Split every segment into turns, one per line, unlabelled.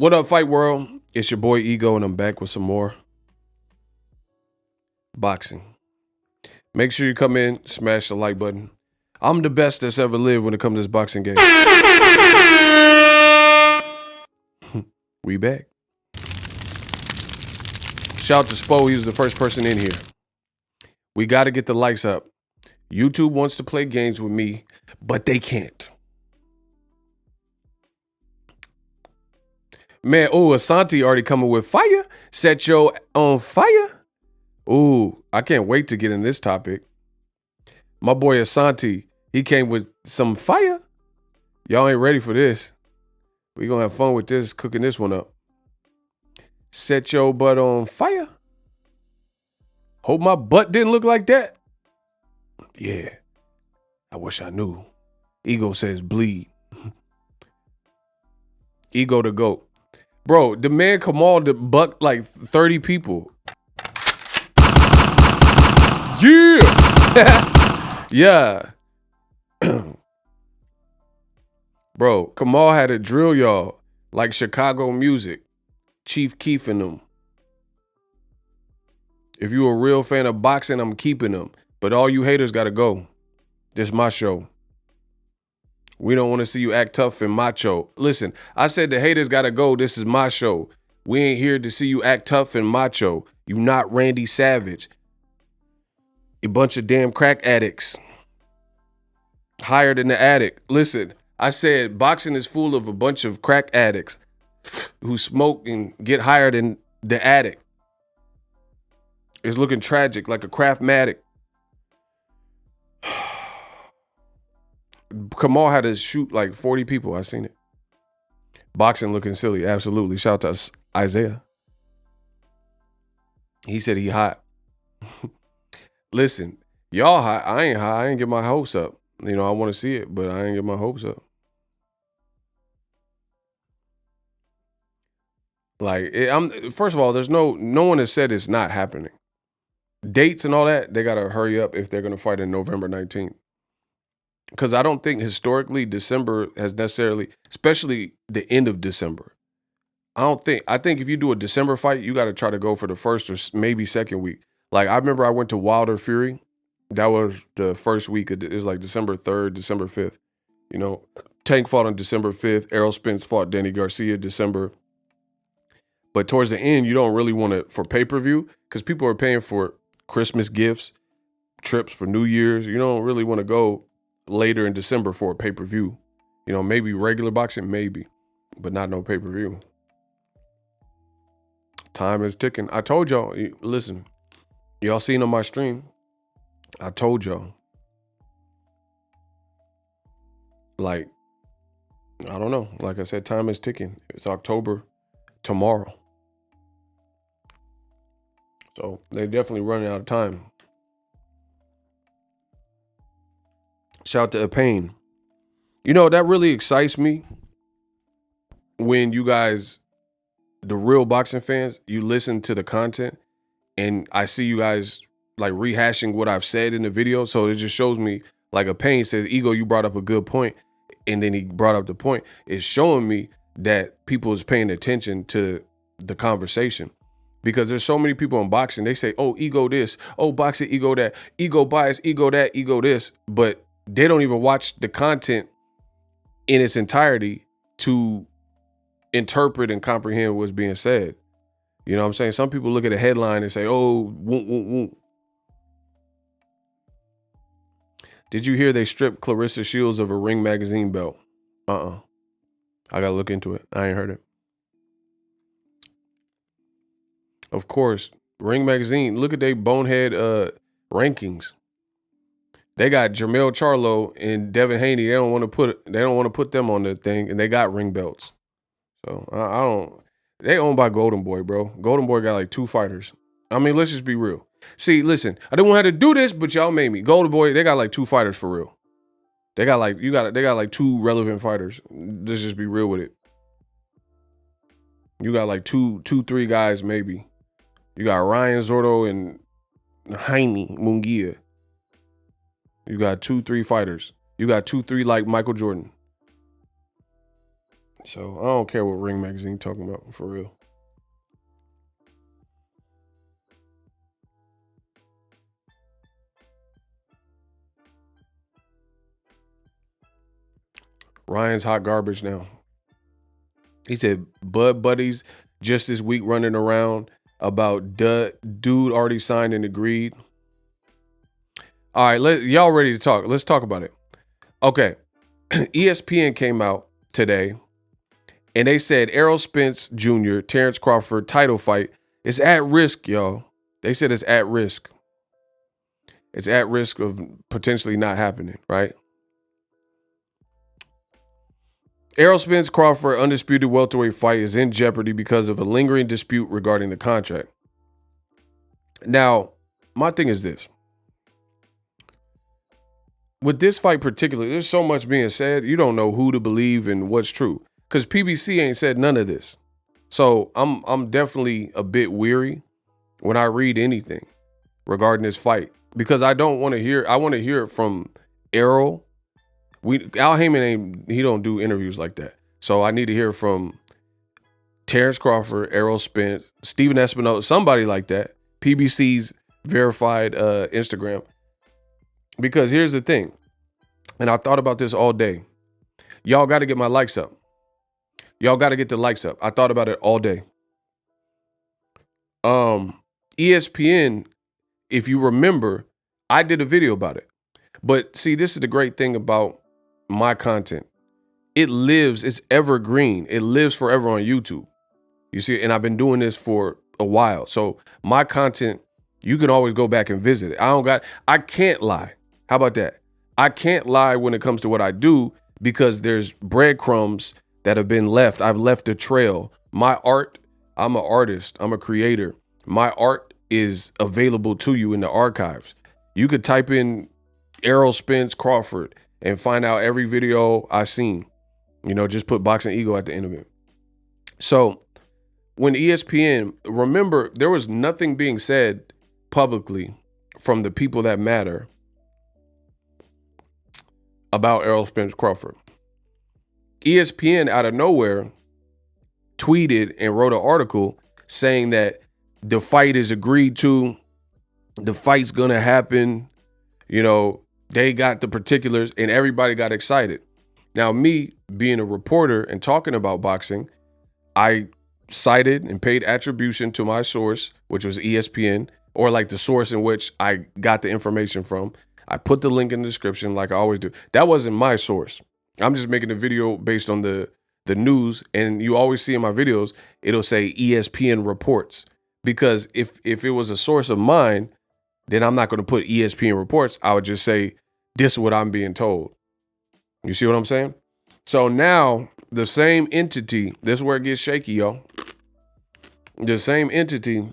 What up, Fight World? It's your boy Ego, and I'm back with some more boxing. Make sure you come in, smash the like button. I'm the best that's ever lived when it comes to this boxing game. We back. Shout out to Spo, he was the first person in here. We got to get the likes up. YouTube wants to play games with me, but they can't. Man, Asante already coming with fire. Set your on fire. Ooh, I can't wait to get in this topic. My boy Asante, he came with some fire. Y'all ain't ready for this. We gonna have fun with this, cooking this one up. Set your butt on fire. Hope my butt didn't look like that. Yeah, I wish I knew. Ego says bleed. Ego the GOAT. Bro, the man Kamal bucked like 30 people. Yeah. Yeah. Bro, Kamal had to drill y'all like Chicago music. Chief Keef and them. If you a real fan of boxing, I'm keeping them. But all you haters gotta go. This is my show. We don't want to see you act tough and macho. Listen, I said the haters gotta go. This is my show. We ain't here to see you act tough and macho. You not Randy Savage. You bunch of damn crack addicts. Higher than the addict. Listen, I said boxing is full of a bunch of crack addicts who smoke and get higher than the addict. It's looking tragic, like a Craftmatic. Kamal had to shoot like 40 people. I seen it. Boxing looking silly. Absolutely. Shout out to Isaiah. He said he hot. Listen, y'all hot. I ain't hot. I ain't get my hopes up. You know, I want to see it, but I ain't get my hopes up. Like, first of all, there's no one has said it's not happening. Dates and all that, they got to hurry up if they're going to fight in November 19th. Because I don't think historically December has necessarily, especially the end of December. I think if you do a December fight, you got to try to go for the first or maybe second week. Like, I remember I went to Wilder Fury. That was the first week. It was like December 3rd, December 5th. You know, Tank fought on December 5th. Errol Spence fought Danny Garcia December. But towards the end, you don't really want to, for pay-per-view, because people are paying for Christmas gifts, trips for New Year's. You don't really want to go later in December for a pay-per-view. You know, maybe regular boxing, maybe, but not no pay-per-view. Time is ticking. I told y'all, listen, y'all seen on my stream, I told y'all. Like, I don't know. Like I said, time is ticking. It's October tomorrow. So they're definitely running out of time. Shout out to Pain. You know, that really excites me when you guys, the real boxing fans, you listen to the content and I see you guys like rehashing what I've said in the video. So it just shows me, like a Pain says, Ego, you brought up a good point. And then he brought up the point. It's showing me that people is paying attention to the conversation. Because there's so many people in boxing, they say, oh, ego this, oh, boxing, ego that, ego bias, ego that, ego this. But they don't even watch the content in its entirety to interpret and comprehend what's being said. You know what I'm saying? Some people look at a headline and say, oh, woom, woom, woom. Did you hear they stripped Clarissa Shields of a Ring magazine belt? I gotta look into it. I ain't heard it. Of course, Ring magazine, look at they bonehead rankings. They got Jermell Charlo and Devin Haney. They don't want to put them on the thing, and they got ring belts. So I don't. They owned by Golden Boy, bro. Golden Boy got like 2 fighters. I mean, let's just be real. See, listen, I didn't want to do this, but y'all made me. Golden Boy, they got like 2 fighters for real. They got like they got like 2 relevant fighters. Let's just be real with it. You got like 3 guys maybe. You got Ryan Zordo and Jaime Munguia. You got 2-3 fighters. You got 2-3 like Michael Jordan. So I don't care what Ring Magazine talking about, for real. Ryan's hot garbage now. He said Bud Buddies just this week running around about dude already signed and agreed. All right, y'all ready to talk? Let's talk about it. Okay, ESPN came out today and they said Errol Spence Jr., Terence Crawford title fight is at risk, y'all. They said it's at risk. It's at risk of potentially not happening, right? Errol Spence Crawford undisputed welterweight fight is in jeopardy because of a lingering dispute regarding the contract. Now, my thing is this. With this fight particularly, there's so much being said, you don't know who to believe and what's true. Because PBC ain't said none of this. So I'm definitely a bit weary when I read anything regarding this fight. Because I want to hear it from Errol. Al Heyman he don't do interviews like that. So I need to hear from Terence Crawford, Errol Spence, Steven Espinosa, somebody like that. PBC's verified Instagram. Because here's the thing, and I thought about this all day. Y'all got to get my likes up. Y'all got to get the likes up. I thought about it all day. ESPN, if you remember, I did a video about it. But see, this is the great thing about my content. It lives, it's evergreen. It lives forever on YouTube. You see, and I've been doing this for a while. So my content, you can always go back and visit it. I can't lie. How about that? I can't lie when it comes to what I do because there's breadcrumbs that have been left. I've left a trail. My art, I'm an artist. I'm a creator. My art is available to you in the archives. You could type in Errol Spence Crawford and find out every video I've seen. You know, just put Boxingego at the end of it. So when ESPN, remember, there was nothing being said publicly from the people that matter about Errol Spence Crawford. ESPN out of nowhere tweeted and wrote an article saying that the fight is agreed to, the fight's gonna happen, you know, they got the particulars and everybody got excited. Now, me being a reporter and talking about boxing, I cited and paid attribution to my source, which was ESPN, or like the source in which I got the information from. I put the link in the description like I always do. That wasn't my source. I'm just making a video based on the news, and you always see in my videos, it'll say ESPN reports. Because if it was a source of mine, then I'm not going to put ESPN reports. I would just say, this is what I'm being told. You see what I'm saying? So now the same entity, this is where it gets shaky, y'all. The same entity,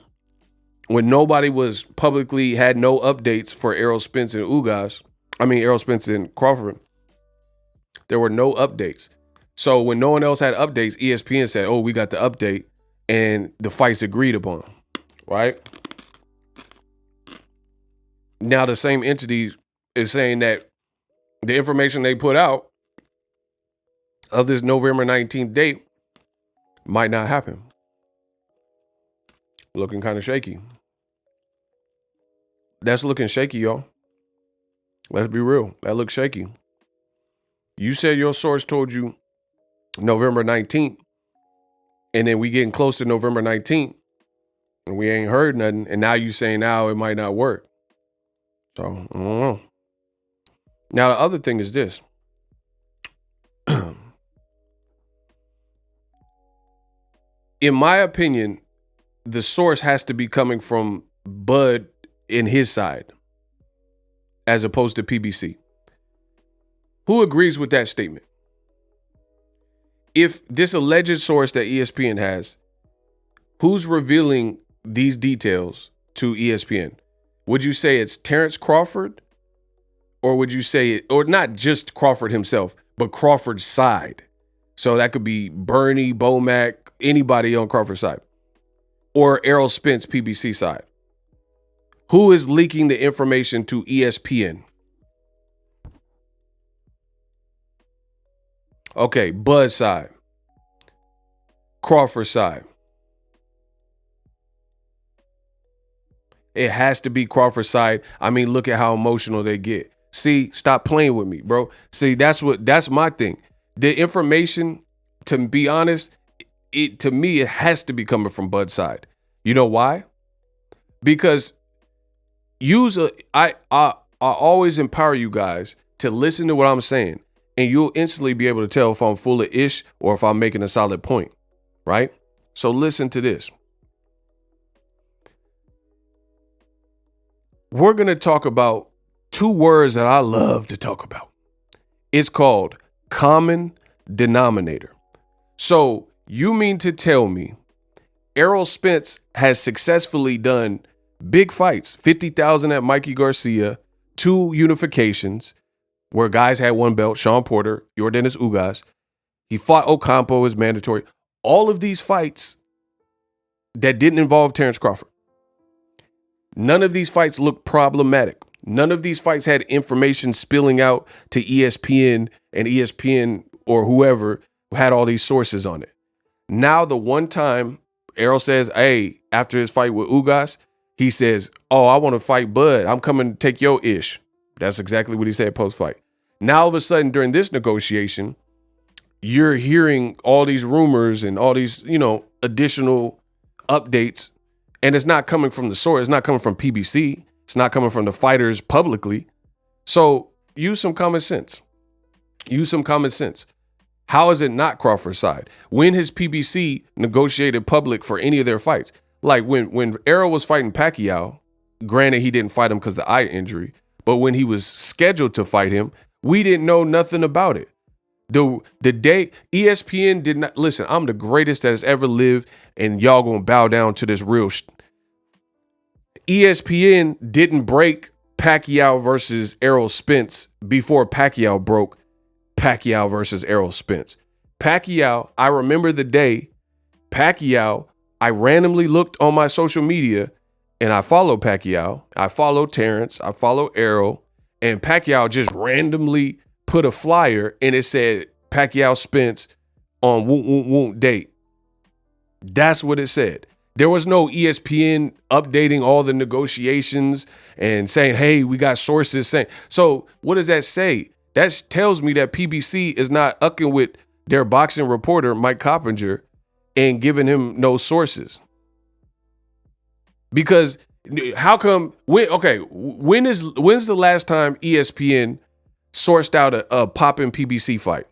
when nobody was publicly had no updates for Errol Spence and Errol Spence and Crawford, there were no updates. So when no one else had updates, ESPN said, oh, we got the update and the fight's agreed upon, right? Now the same entity is saying that the information they put out of this November 19th date might not happen. Looking kind of shaky. That's looking shaky, y'all. Let's be real. That looks shaky. You said your source told you November 19th, and then we getting close to November 19th, and we ain't heard nothing, and now you saying now it might not work. So, I don't know. Now, the other thing is this. In my opinion, the source has to be coming from Bud in his side, as opposed to PBC. Who agrees with that statement? If this alleged source that ESPN has, who's revealing these details to ESPN? Would you say it's Terence Crawford? Or would you say, or not just Crawford himself, but Crawford's side? So that could be Bernie, Bomac, anybody on Crawford's side. Or Errol Spence, PBC side. Who is leaking the information to ESPN? Okay, Bud's side. Crawford's side. It has to be Crawford's side. I mean, look at how emotional they get. See, stop playing with me, bro. See, that's my thing. The information, to be honest, to me, it has to be coming from Bud's side. You know why? Because I always empower you guys to listen to what I'm saying, and you'll instantly be able to tell if I'm full of ish or if I'm making a solid point, right? So listen to this. We're going to talk about two words that I love to talk about. It's called common denominator. So you mean to tell me Errol Spence has successfully done big fights, 50,000 at Mikey Garcia, 2 unifications where guys had 1 belt, Sean Porter, Yordenis Ugas. He fought Ocampo as mandatory. All of these fights that didn't involve Terence Crawford. None of these fights looked problematic. None of these fights had information spilling out to ESPN, and ESPN or whoever had all these sources on it. Now, the one time Errol says, hey, after his fight with Ugas, he says, oh, I want to fight Bud. I'm coming to take your ish. That's exactly what he said post-fight. Now, all of a sudden, during this negotiation, you're hearing all these rumors and all these, additional updates. And it's not coming from the source. It's not coming from PBC. It's not coming from the fighters publicly. So use some common sense. Use some common sense. How is it not Crawford's side? When has PBC negotiated public for any of their fights? Like when Errol was fighting Pacquiao, granted he didn't fight him because of the eye injury, but when he was scheduled to fight him, we didn't know nothing about it. The day ESPN did not listen, I'm the greatest that has ever lived, and y'all gonna bow down to this real ESPN didn't break Pacquiao versus Errol Spence before Pacquiao broke Pacquiao versus Errol Spence. Pacquiao, I remember the day Pacquiao, I randomly looked on my social media and I follow Pacquiao, I follow Terence, I follow Errol, and Pacquiao just randomly put a flyer and it said Pacquiao Spence on won't date. That's what it said. There was no ESPN updating all the negotiations and saying, hey, we got sources saying. So what does that say? That tells me that PBC is not ucking with their boxing reporter, Mike Coppinger, and giving him no sources. Because how come, when's the last time ESPN sourced out a poppin' PBC fight?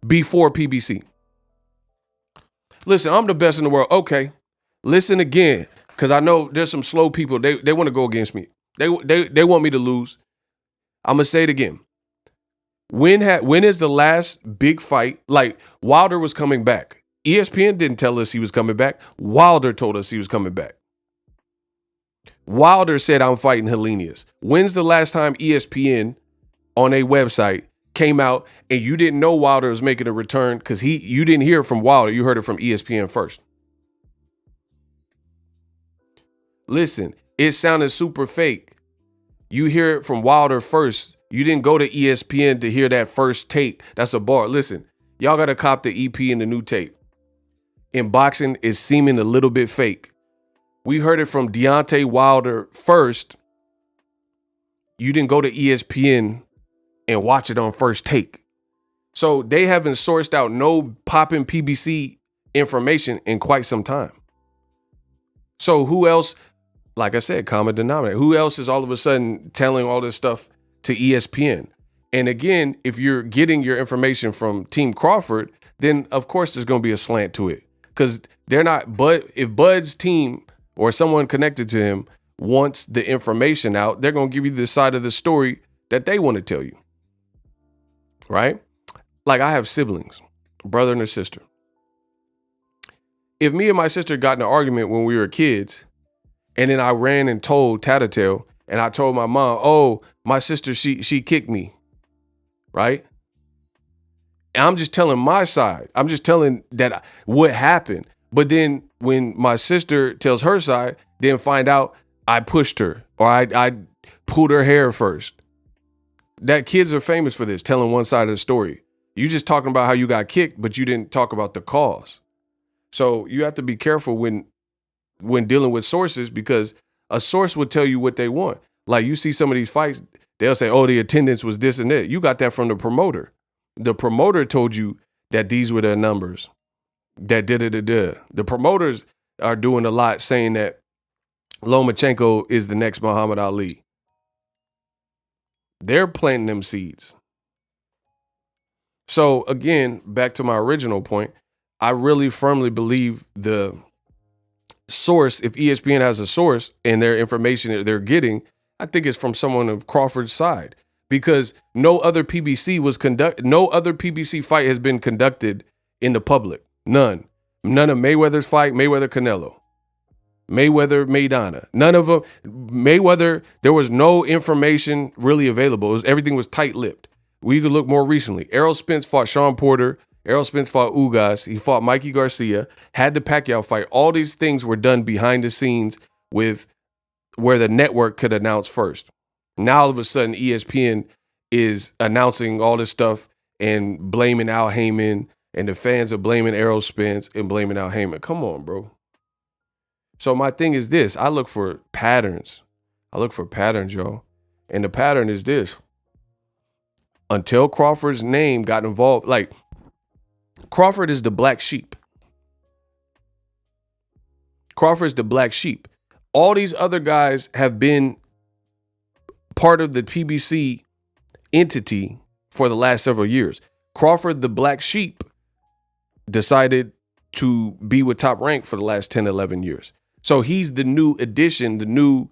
Before PBC. Listen, I'm the best in the world. Okay, listen again, because I know there's some slow people. They want to go against me. They want me to lose. I'm gonna say it again. When is the last big fight? Like Wilder was coming back. ESPN didn't tell us he was coming back. Wilder told us he was coming back. Wilder said, I'm fighting Helenius. When's the last time ESPN on a website came out and you didn't know Wilder was making a return because you didn't hear it from Wilder. You heard it from ESPN first. Listen, it sounded super fake. You hear it from Wilder first. You didn't go to ESPN to hear that first tape. That's a bar. Listen, y'all got to cop the EP and the new tape. In boxing, it's seeming a little bit fake. We heard it from Deontay Wilder first. You didn't go to ESPN and watch it on first take. So they haven't sourced out no poppin' PBC information in quite some time. So who else, like I said, common denominator, who else is all of a sudden telling all this stuff to ESPN? And again, if you're getting your information from Team Crawford, then of course there's going to be a slant to it because they're not, but if Bud's team or someone connected to him wants the information out, they're going to give you the side of the story that they want to tell you. Right? Like I have siblings, a brother and a sister. If me and my sister got in an argument when we were kids, and then I ran and told Tattletale, and I told my mom, oh, my sister, she kicked me. Right? And I'm just telling my side. I'm just telling that what happened. But then when my sister tells her side, then find out I pushed her or I pulled her hair first. That kids are famous for this, telling one side of the story. You just talking about how you got kicked, but you didn't talk about the cause. So you have to be careful when dealing with sources, because a source would tell you what they want. Like, you see some of these fights, they'll say, oh, the attendance was this and that. You got that from the promoter. The promoter told you that these were their numbers. That da-da-da-da. The promoters are doing a lot saying that Lomachenko is the next Muhammad Ali. They're planting them seeds. So again, back to my original point, I really firmly believe the source, if ESPN has a source and their information that they're getting, I think it's from someone of Crawford's side, because no other PBC fight has been conducted in the public. None of Mayweather's fight, Mayweather Canelo, Mayweather Maidana, none of them. Mayweather, there was no information really available. Everything was tight-lipped. We could look more recently. Errol Spence fought Sean Porter. Errol Spence fought Ugas. He fought Mikey Garcia, had the Pacquiao fight. All these things were done behind the scenes with where the network could announce first. Now all of a sudden ESPN is announcing all this stuff and blaming Al Heyman, and the fans are blaming Errol Spence and blaming Al Heyman. Come on, bro. So my thing is this. I look for patterns. Y'all. And the pattern is this. Until Crawford's name got involved, like, Crawford is the black sheep. All these other guys have been part of the PBC entity for the last several years. Crawford, the black sheep, decided to be with Top Rank for the last 10, 11 years. So he's the new addition, the new,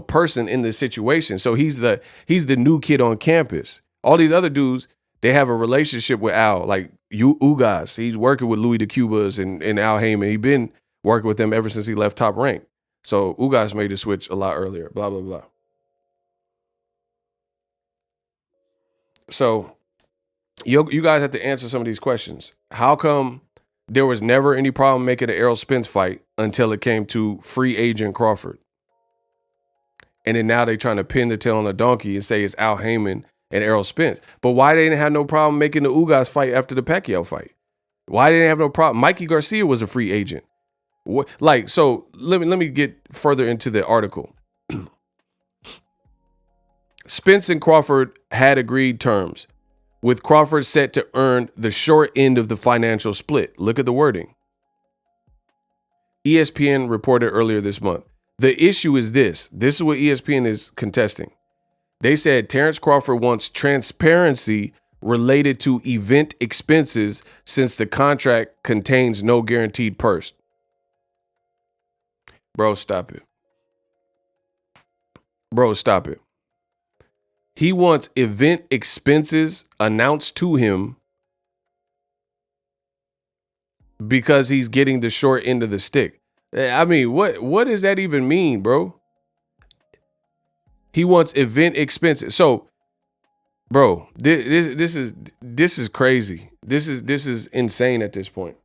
person in the situation. So he's the new kid on campus. All these other dudes, they have a relationship with Al, like Ugas. He's working with Louis DeCubas and Al Heyman. He's been working with them ever since he left Top Rank. So Ugas made the switch a lot earlier, blah, blah, blah. So you guys have to answer some of these questions. How come there was never any problem making an Errol Spence fight until it came to free agent Crawford? And then now they're trying to pin the tail on a donkey and say it's Al Heyman and Errol Spence. But why they didn't have no problem making the Ugas fight after the Pacquiao fight? Why didn't they have no problem? Mikey Garcia was a free agent. So let me get further into the article. Spence and Crawford had agreed terms, with Crawford set to earn the short end of the financial split. Look at the wording. ESPN reported earlier this month. The issue is this. This is what ESPN is contesting. They said Terence Crawford wants transparency related to event expenses since the contract contains no guaranteed purse. Bro, stop it. He wants event expenses announced to him because he's getting the short end of the stick. I mean, what does that even mean, bro? He wants event expenses. So, bro, this is crazy. This is insane at this point.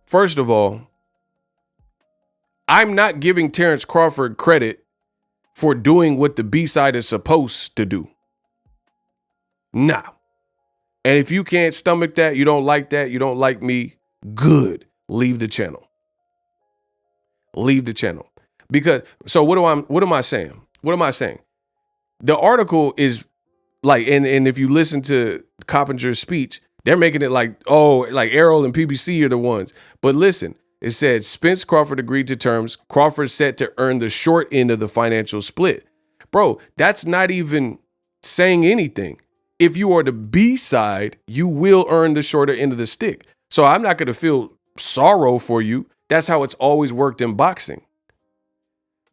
First of all, I'm not giving Terence Crawford credit for doing what the B-side is supposed to do. Nah. And if you can't stomach that, you don't like that, you don't like me, good. Leave the channel. Because, so what am I saying? The article is like, and if you listen to Coppinger's speech, they're making it like, oh, like Errol and PBC are the ones. But listen, it said Spence Crawford agreed to terms. Crawford set to earn the short end of the financial split. Bro, that's not even saying anything. If you are the B side, you will earn the shorter end of the stick. So I'm not going to feel sorrow for you. That's how it's always worked in boxing.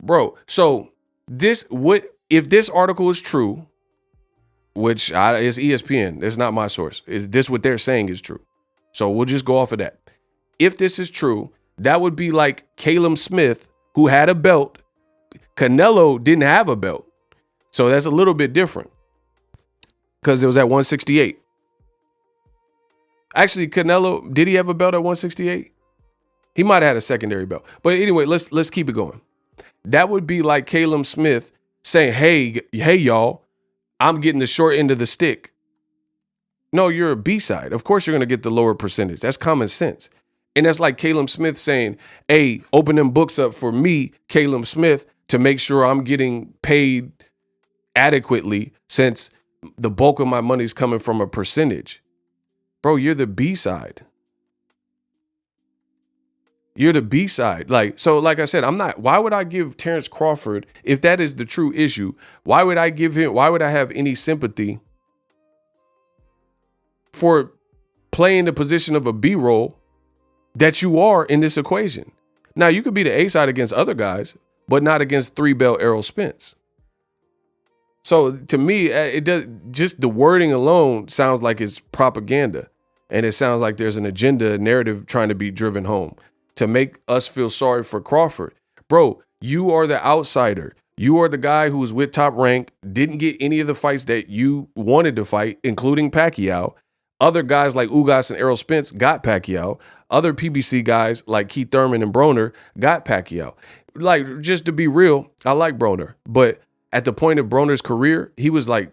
Bro, so if this article is true, which is ESPN, it's not my source. Is this what they're saying is true? So we'll just go off of that. If this is true, that would be like Caleb Smith, who had a belt. Canelo didn't have a belt. So that's a little bit different because it was at 168. Actually, Canelo, did he have a belt at 168? He might have had a secondary belt. But anyway, let's keep it going. That would be like Caleb Smith saying, hey, y'all, I'm getting the short end of the stick. No, you're a B-side. Of course you're going to get the lower percentage. That's common sense. And that's like Caleb Smith saying, hey, open them books up for me, Caleb Smith, to make sure I'm getting paid adequately since the bulk of my money is coming from a percentage. Bro, you're the B-side. You're the B-side. Like I said, why would I give Terence Crawford, if that is the true issue, why would I have any sympathy for playing the position of a B-roll that you are in this equation? Now, you could be the A-side against other guys, but not against 3-belt Errol Spence. So to me, it does, just the wording alone sounds like it's propaganda. And it sounds like there's an agenda, narrative trying to be driven home to make us feel sorry for Crawford. Bro, you are the outsider. You are the guy who was with Top Rank, didn't get any of the fights that you wanted to fight, including Pacquiao. Other guys like Ugas and Errol Spence got Pacquiao. Other PBC guys like Keith Thurman and Broner got Pacquiao. Like, just to be real, I like Broner. But at the point of Broner's career, he was like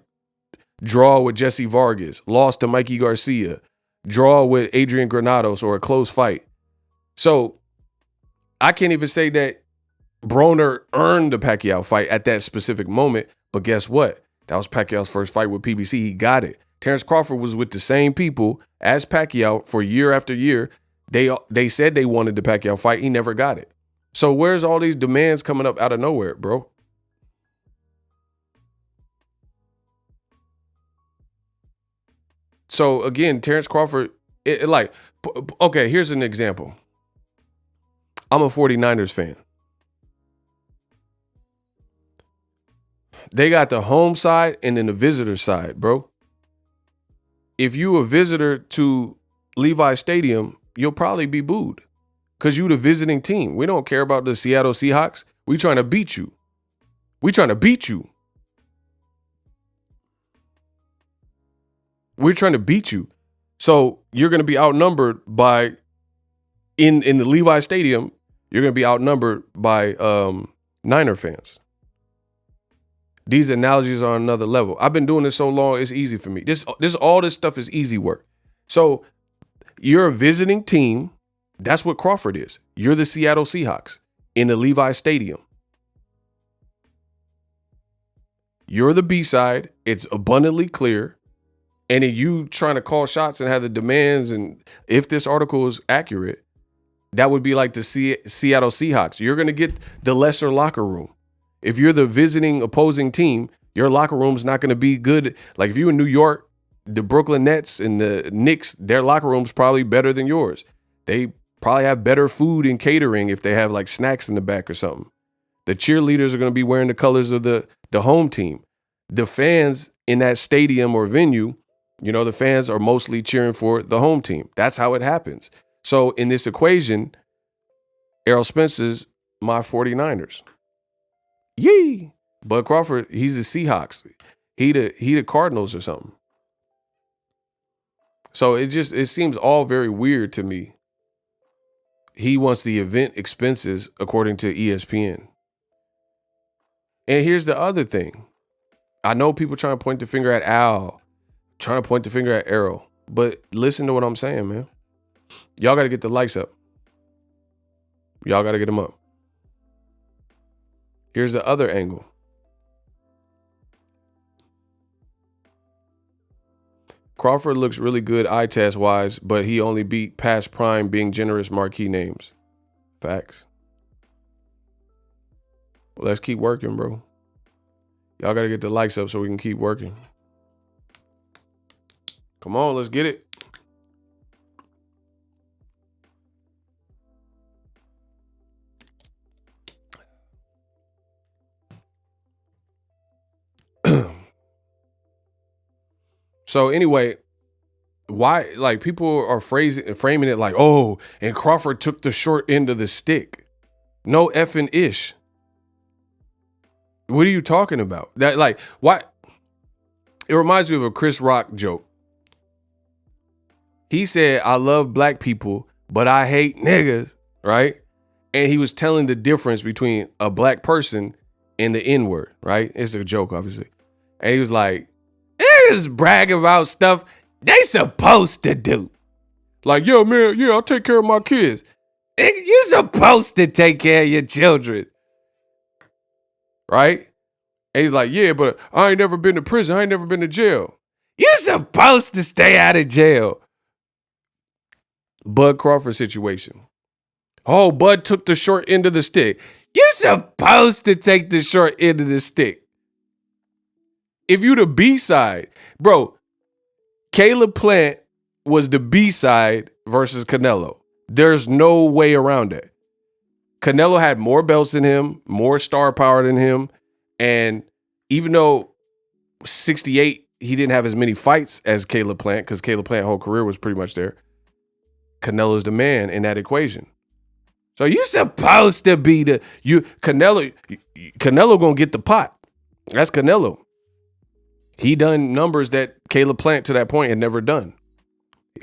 draw with Jesse Vargas, lost to Mikey Garcia, draw with Adrian Granados, or a close fight. So I can't even say that Broner earned the Pacquiao fight at that specific moment. But guess what? That was Pacquiao's first fight with PBC. He got it. Terence Crawford was with the same people as Pacquiao for year after year. They said they wanted the Pacquiao fight. He never got it. So where's all these demands coming up out of nowhere, bro? So again, Terence Crawford, okay, here's an example. I'm a 49ers fan. They got the home side and then the visitor side, bro. If you a visitor to Levi Stadium, you'll probably be booed because you the visiting team. We don't care about the Seattle Seahawks. We trying to beat you. We trying to beat you. We're trying to beat you. So you're going to be outnumbered by, in the Levi Stadium, you're going to be outnumbered by Niner fans. These analogies are on another level. I've been doing this so long, it's easy for me. All this stuff is easy work. So you're a visiting team. That's what Crawford is. You're the Seattle Seahawks in the Levi Stadium. You're the B side. It's abundantly clear. And then you trying to call shots and have the demands. And if this article is accurate, that would be like the Seattle Seahawks. You're going to get the lesser locker room. If you're the visiting opposing team, your locker room's not going to be good. Like if you're in New York, the Brooklyn Nets and the Knicks, their locker room's probably better than yours. They probably have better food and catering if they have like snacks in the back or something. The cheerleaders are going to be wearing the colors of the home team. The fans in that stadium or venue, the fans are mostly cheering for the home team. That's how it happens. So in this equation, Errol Spence is my 49ers. Yee. But Crawford, he's the Seahawks. He the Cardinals or something. So it seems all very weird to me. He wants the event expenses according to ESPN. And here's the other thing. I know people trying to point the finger at Al, trying to point the finger at Errol, but listen to what I'm saying, man. Y'all got to get the likes up. Y'all got to get them up. Here's the other angle. Crawford looks really good eye test wise, but he only beat past prime being generous marquee names. Facts. Well, let's keep working, bro. Y'all got to get the likes up so we can keep working. Come on, let's get it. So anyway, why, like, people are framing it like, oh, and Crawford took the short end of the stick. No effing ish. What are you talking about? That, like, why? It reminds me of a Chris Rock joke. He said, I love black people, but I hate niggas, right? And he was telling the difference between a black person and the N-word, right? It's a joke, obviously. And he was like, niggas bragging about stuff They supposed to do. Like, yo, man, yeah, I'll take care of my kids. You're supposed to take care of your children. Right? And he's like, yeah, but I ain't never been to prison. I ain't never been to jail. You're supposed to stay out of jail. Bud Crawford situation. Oh, Bud took the short end of the stick. You're supposed to take the short end of the stick. If you the B-side, bro, Caleb Plant was the B-side versus Canelo. There's no way around it. Canelo had more belts than him, more star power than him. And even though 68, he didn't have as many fights as Caleb Plant, because Caleb Plant's whole career was pretty much there. Canelo's the man in that equation. So you're supposed to be Canelo gonna get the pot. That's Canelo. He done numbers that Caleb Plant to that point had never done.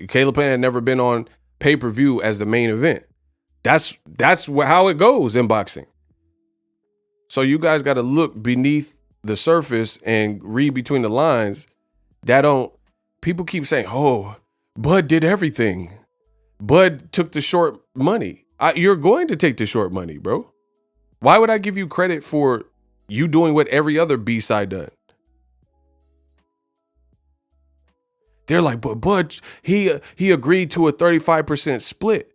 Caleb Plant had never been on pay-per-view as the main event. That's how it goes in boxing. So you guys got to look beneath the surface and read between the lines. People keep saying, oh, Bud did everything. Bud took the short money. You're going to take the short money, bro. Why would I give you credit for you doing what every other B-side done? They're like, but Bud, he agreed to a 35% split.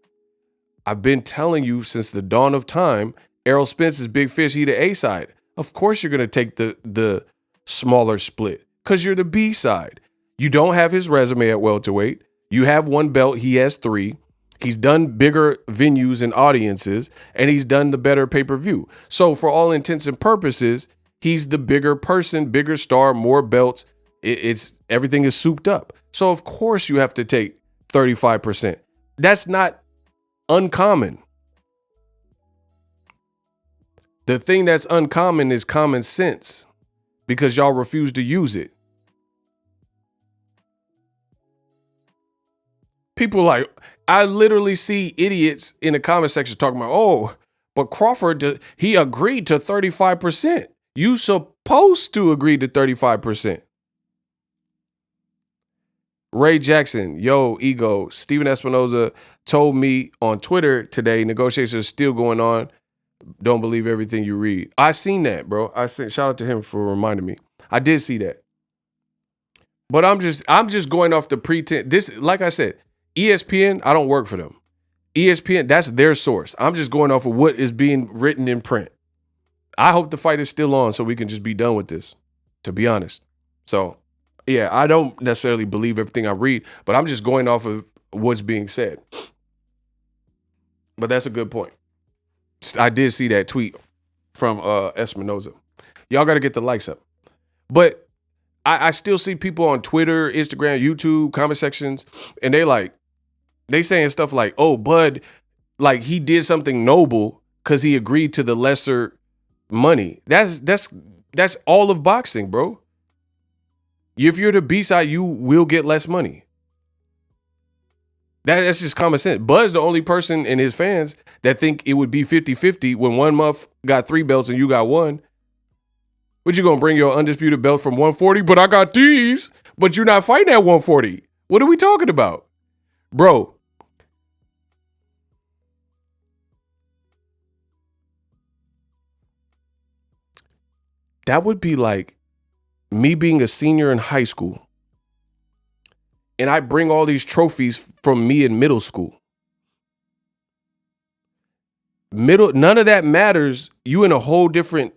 I've been telling you since the dawn of time, Errol Spence is big fish, he the A-side. Of course you're going to take the smaller split because you're the B-side. You don't have his resume at welterweight. You have one belt, he has 3. He's done bigger venues and audiences, and he's done the better pay-per-view. So for all intents and purposes, he's the bigger person, bigger star, more belts. It's everything is souped up. So of course you have to take 35%. That's not uncommon. The thing that's uncommon is common sense because y'all refuse to use it. People like, I literally see idiots in the comment section talking about, oh, but Crawford, he agreed to 35%. You supposed to agree to 35%. Ray Jackson, yo, ego. Steven Espinoza told me on Twitter today, negotiations are still going on. Don't believe everything you read. I seen that, bro. Shout out to him for reminding me. I did see that. But I'm just going off the pretense. This, like I said, ESPN, I don't work for them. ESPN, that's their source. I'm just going off of what is being written in print. I hope the fight is still on so we can just be done with this, to be honest. So, yeah, I don't necessarily believe everything I read, but I'm just going off of what's being said. But that's a good point. I did see that tweet from Espinoza. Y'all got to get the likes up. But I still see people on Twitter, Instagram, YouTube, comment sections, and they saying stuff like, oh, Bud, like he did something noble because he agreed to the lesser money. That's all of boxing, bro. If you're the B-side, you will get less money. That's just common sense. Bud's the only person in his fans that think it would be 50-50 when one month got 3 belts and you got 1. What, you gonna bring your undisputed belt from 140? But I got these. But you're not fighting at 140. What are we talking about? Bro. That would be like me being a senior in high school. And I bring all these trophies from me in middle school. None of that matters. You in a whole different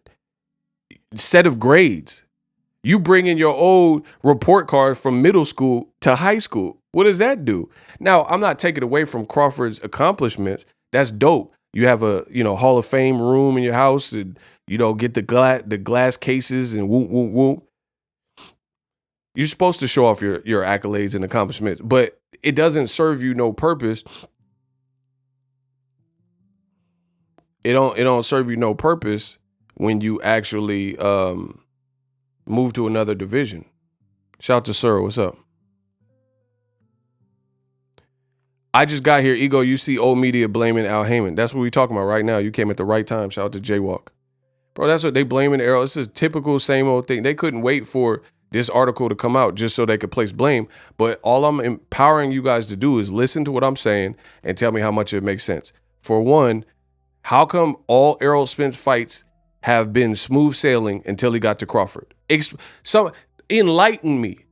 set of grades. You bring in your old report card from middle school to high school. What does that do? Now, I'm not taking away from Crawford's accomplishments. That's dope. You have a, Hall of Fame room in your house and, get the glass cases and whoop, whoop, whoop. You're supposed to show off your accolades and accomplishments, but it doesn't serve you no purpose. It don't serve you no purpose when you actually move to another division. Shout out to Sir, what's up? I just got here, ego. You see old media blaming Al Heyman. That's what we're talking about right now. You came at the right time. Shout out to Jaywalk. Bro, that's what they blaming Errol. It's a typical same old thing. They couldn't wait for this article to come out just so they could place blame. But all I'm empowering you guys to do is listen to what I'm saying and tell me how much it makes sense. For one, how come all Errol Spence fights have been smooth sailing until he got to Crawford? Enlighten me.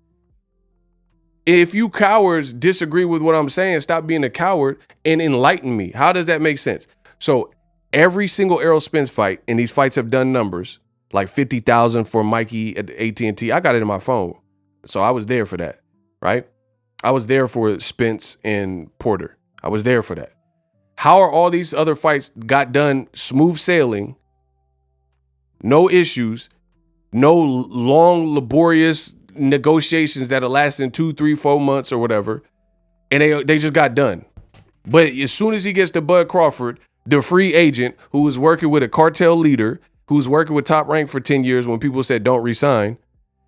If you cowards disagree with what I'm saying, stop being a coward and enlighten me. How does that make sense? So every single Errol Spence fight, and these fights have done numbers, like 50,000 for Mikey at AT&T. I got it in my phone. So I was there for that, right? I was there for Spence and Porter. I was there for that. How are all these other fights got done smooth sailing, no issues, no long, laborious negotiations that are lasting 2, 3, 4 months or whatever, and they just got done? But as soon as he gets to Bud Crawford, the free agent who was working with a cartel leader, who was working with Top Rank for 10 years when people said don't resign,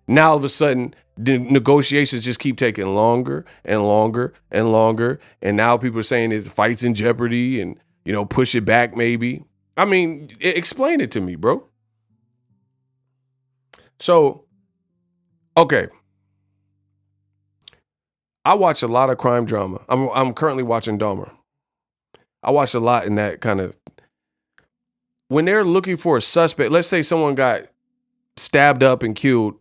now all of a sudden the negotiations just keep taking longer and longer and longer, and now people are saying it's fights in jeopardy and, you know, push it back maybe. I mean, explain it to me, bro. So, okay. I watch a lot of crime drama. I'm currently watching Dahmer. I watch a lot in that kind of, when they're looking for a suspect, let's say someone got stabbed up and killed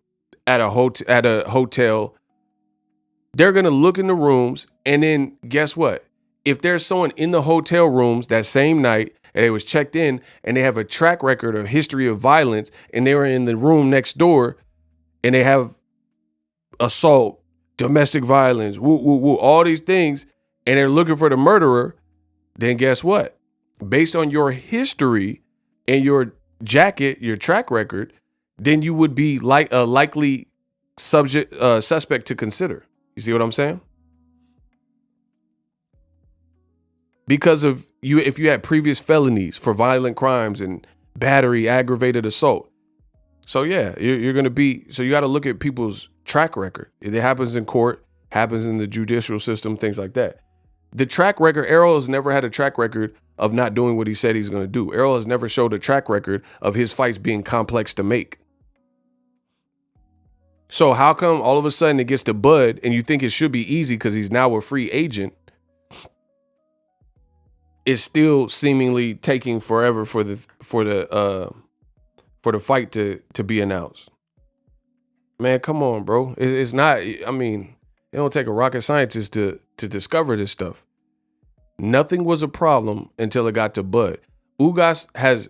at a hotel, they're going to look in the rooms, and then guess what? If there's someone in the hotel rooms that same night and they was checked in and they have a track record or history of violence and they were in the room next door and they have assault, domestic violence, all these things, and they're looking for the murderer, then guess what? Based on your history and your jacket, your track record, then you would be like a likely suspect to consider. You see what I'm saying? Because of you, if you had previous felonies for violent crimes and battery, aggravated assault. So yeah, you're going to be, so you got to look at people's track record. It happens in court, happens in the judicial system, things like that. The track record, Errol has never had a track record of not doing what he said he's going to do. Errol has never showed a track record of his fights being complex to make. So how come all of a sudden it gets to Bud and you think it should be easy because he's now a free agent? It's still seemingly taking forever for the fight to be announced. Man, come on, bro. It's not, I mean, it don't take a rocket scientist to discover this stuff. Nothing was a problem until it got to Bud. Ugas has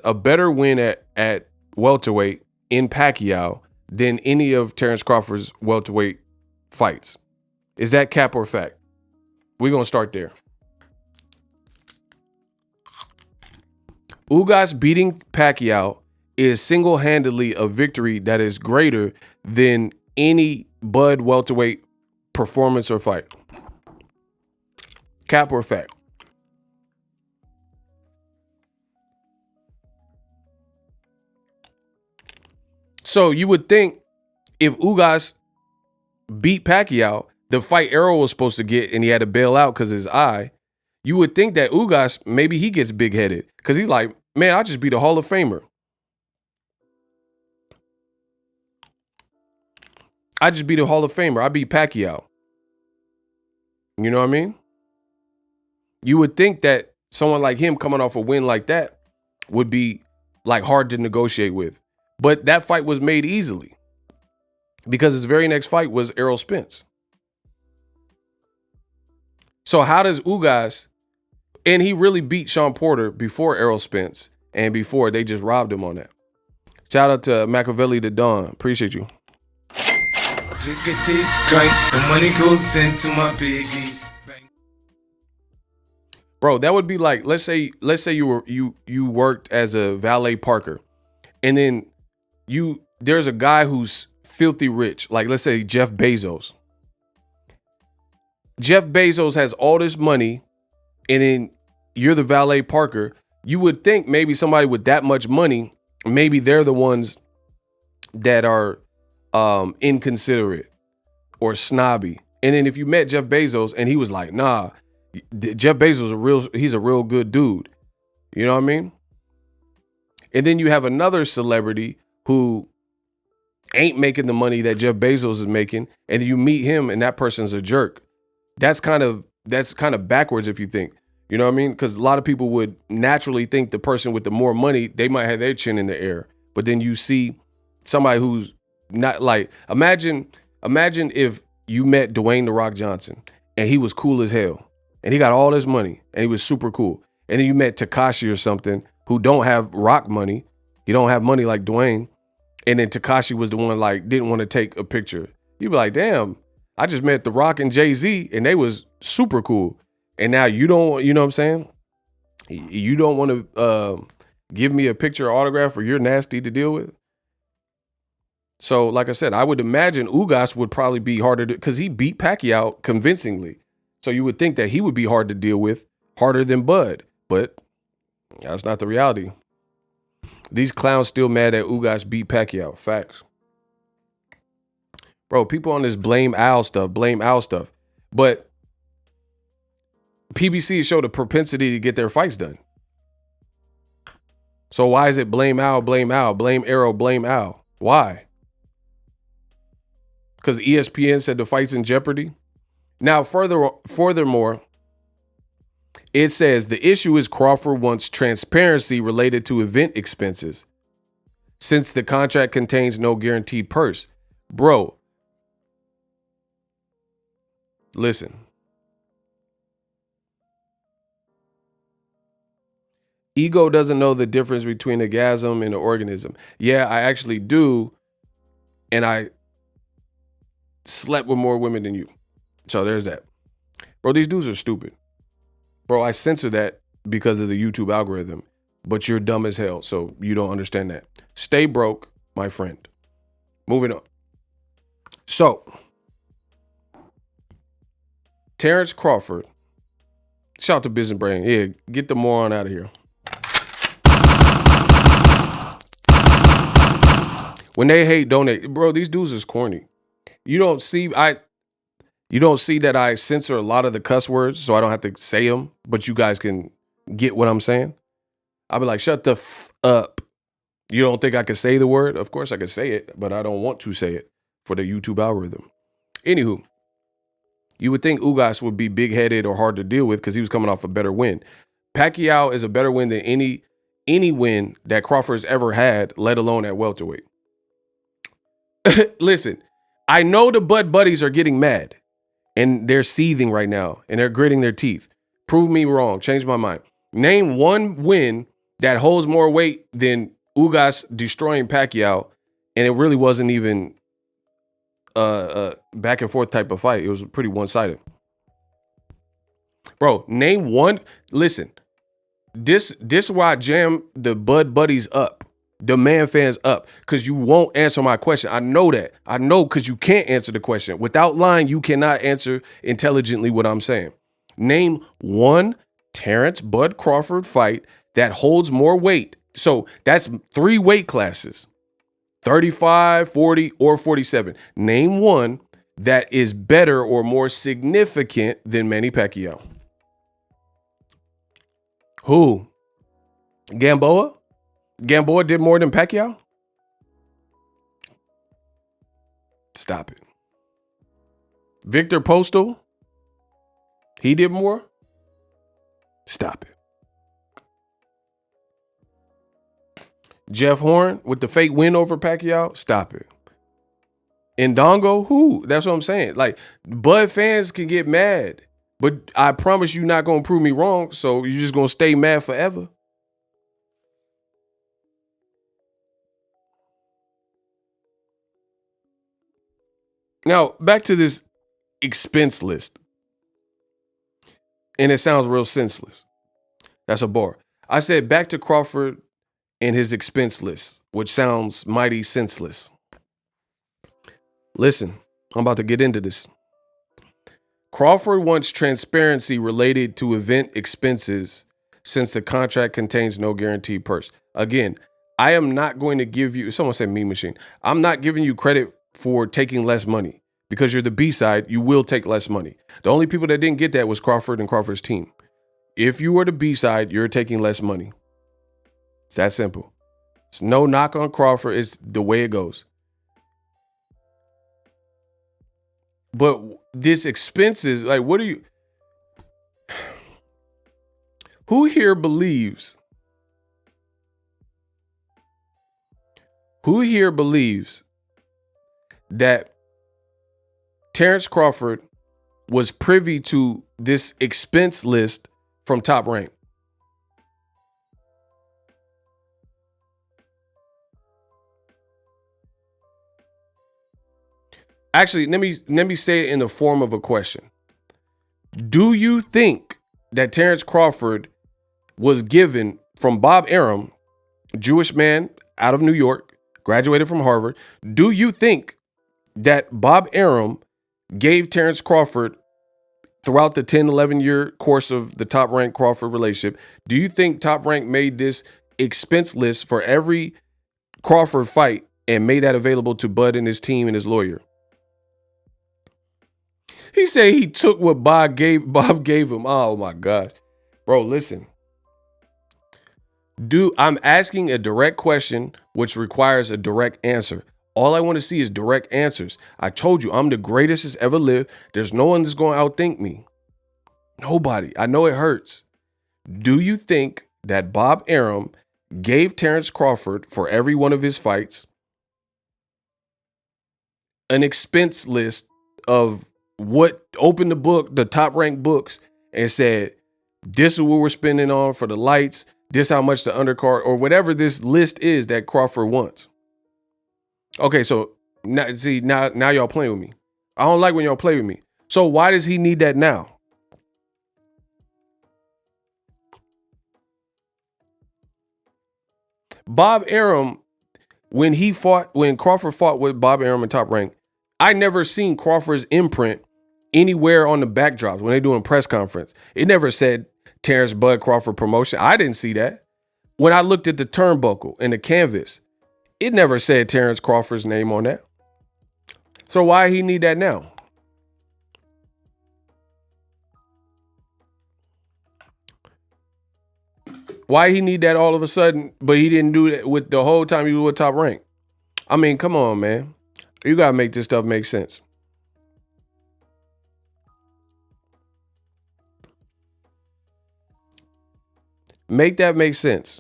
a better win at welterweight in Pacquiao than any of Terence Crawford's welterweight fights. Is that cap or fact? We're going to start there. Ugas beating Pacquiao is single-handedly a victory that is greater than any Bud welterweight performance or fight. Cap or fact? So you would think if Ugas beat Pacquiao, the fight Errol was supposed to get, and he had to bail out because of his eye, you would think that Ugas, maybe he gets big-headed because he's like, man, I just beat a Hall of Famer. I just beat a Hall of Famer. I beat Pacquiao. You know what I mean? You would think that someone like him coming off a win like that would be like hard to negotiate with. But that fight was made easily because his very next fight was Errol Spence. So how does Ugas, and he really beat Sean Porter before Errol Spence, and before they just robbed him on that. Shout out to Machiavelli the Don. Appreciate you.
The money goes into my piggy.
Bro, that would be like, let's say you worked as a valet parker, and then there's a guy who's filthy rich, like let's say Jeff Bezos. Jeff Bezos has all this money, and then you're the valet parker. You would think maybe somebody with that much money, maybe they're the ones that are inconsiderate or snobby. And then if you met Jeff Bezos and he was like, nah, Jeff Bezos he's a real good dude. You know what I mean? And then you have another celebrity who ain't making the money that Jeff Bezos is making, and then you meet him and that person's a jerk. That's kind of backwards if you think. You know what I mean? Because a lot of people would naturally think the person with the more money, they might have their chin in the air. But then you see somebody who's not like, imagine if you met Dwayne The Rock Johnson and he was cool as hell and he got all this money and he was super cool. And then you met Tekashi or something who don't have rock money. He don't have money like Dwayne. And then Tekashi was the one like didn't want to take a picture. You'd be like, damn, I just met The Rock and Jay-Z and they was super cool. And now you don't, you know what I'm saying? You don't want to give me a picture or autograph or you're nasty to deal with. So like I said, I would imagine Ugas would probably be harder to, because he beat Pacquiao convincingly. So you would think that he would be hard to deal with, harder than Bud. But that's not the reality. These clowns still mad at Ugas beat Pacquiao. Facts. Bro, people on this blame Al stuff. But PBC showed a propensity to get their fights done. So why is it blame Al, blame Errol, blame Al? Why? Because ESPN said the fight's in jeopardy. Now, furthermore, it says the issue is Crawford wants transparency related to event expenses since the contract contains no guaranteed purse. Bro, listen. Ego doesn't know the difference between a gasm and an organism. Yeah, I actually do. And I slept with more women than you. So there's that. Bro, these dudes are stupid. Bro, I censor that because of the YouTube algorithm. But you're dumb as hell, so you don't understand that. Stay broke, my friend. Moving on. So, Terence Crawford. Shout out to Business Brain. Yeah, get the moron out of here. When they hate, donate. Bro, these dudes is corny. You don't see that I censor a lot of the cuss words so I don't have to say them, but you guys can get what I'm saying? I'll be like, shut the f up. You don't think I can say the word? Of course I can say it, but I don't want to say it for the YouTube algorithm. Anywho, you would think Ugas would be big-headed or hard to deal with because he was coming off a better win. Pacquiao is a better win than any win that Crawford's ever had, let alone at welterweight. Listen, I know the Bud Buddies are getting mad and they're seething right now and they're gritting their teeth. Prove me wrong. Change my mind. Name one win that holds more weight than Ugas destroying Pacquiao, and it really wasn't even a back and forth type of fight. It was pretty one-sided. Bro, name one. Listen, this is why I jam the Bud Buddies up. The man fans up, because you won't answer my question. I know that. I know because you can't answer the question. Without lying, you cannot answer intelligently what I'm saying. Name one Terence Bud Crawford fight that holds more weight. So that's 3 weight classes, 35, 40, or 47. Name one that is better or more significant than Manny Pacquiao. Who? Gamboa? Gamboa did more than Pacquiao? Stop it. Victor Postal? He did more? Stop it. Jeff Horn with the fake win over Pacquiao? Stop it. Ndongo? Who? That's what I'm saying. Like, Bud fans can get mad, but I promise you not going to prove me wrong, so you're just going to stay mad forever. Now, back to this expense list. And it sounds real senseless. That's a bar. I said back to Crawford and his expense list, which sounds mighty senseless. Listen, I'm about to get into this. Crawford wants transparency related to event expenses since the contract contains no guaranteed purse. Again, I am not going to give you, someone said meme machine. I'm not giving you credit for taking less money because you're the B-side. You will take less money. The only people that didn't get that was Crawford and Crawford's team. If you were the B-side, you're taking less money. It's that simple. It's no knock on Crawford. It's the way it goes. But this expenses, like, what are you? Who here believes? Who here believes that Terence Crawford was privy to this expense list from Top Rank? Actually, let me say it in the form of a question. Do you think that Terence Crawford was given from Bob Arum, Jewish man out of New York, graduated from Harvard? Do you think that Bob Arum gave Terence Crawford throughout the 10, 11-year course of the Top Rank Crawford relationship? Do you think Top Rank made this expense list for every Crawford fight and made that available to Bud and his team and his lawyer? He said he took what Bob gave him. Oh my gosh. Bro, listen. I'm asking a direct question which requires a direct answer. All I want to see is direct answers. I told you I'm the greatest that's ever lived. There's no one that's going to outthink me. Nobody. I know it hurts. Do you think that Bob Arum gave Terence Crawford for every one of his fights an expense list of what opened the Top Rank books and said, this is what we're spending on for the lights, this how much the undercard, or whatever this list is that Crawford wants? Okay, so now y'all playing with me. I don't like when y'all play with me. So why does he need that now? Bob Arum, when Crawford fought with Bob Arum in Top Rank, I never seen Crawford's imprint anywhere on the backdrops when they doing press conference. It never said Terence Bud Crawford promotion. I didn't see that. When I looked at the turnbuckle and the canvas, it never said Terence Crawford's name on that. So why he need that now? Why he need that all of a sudden, but he didn't do that with the whole time he was with Top Rank? I mean, come on, man. You got to make this stuff make sense. Make that make sense.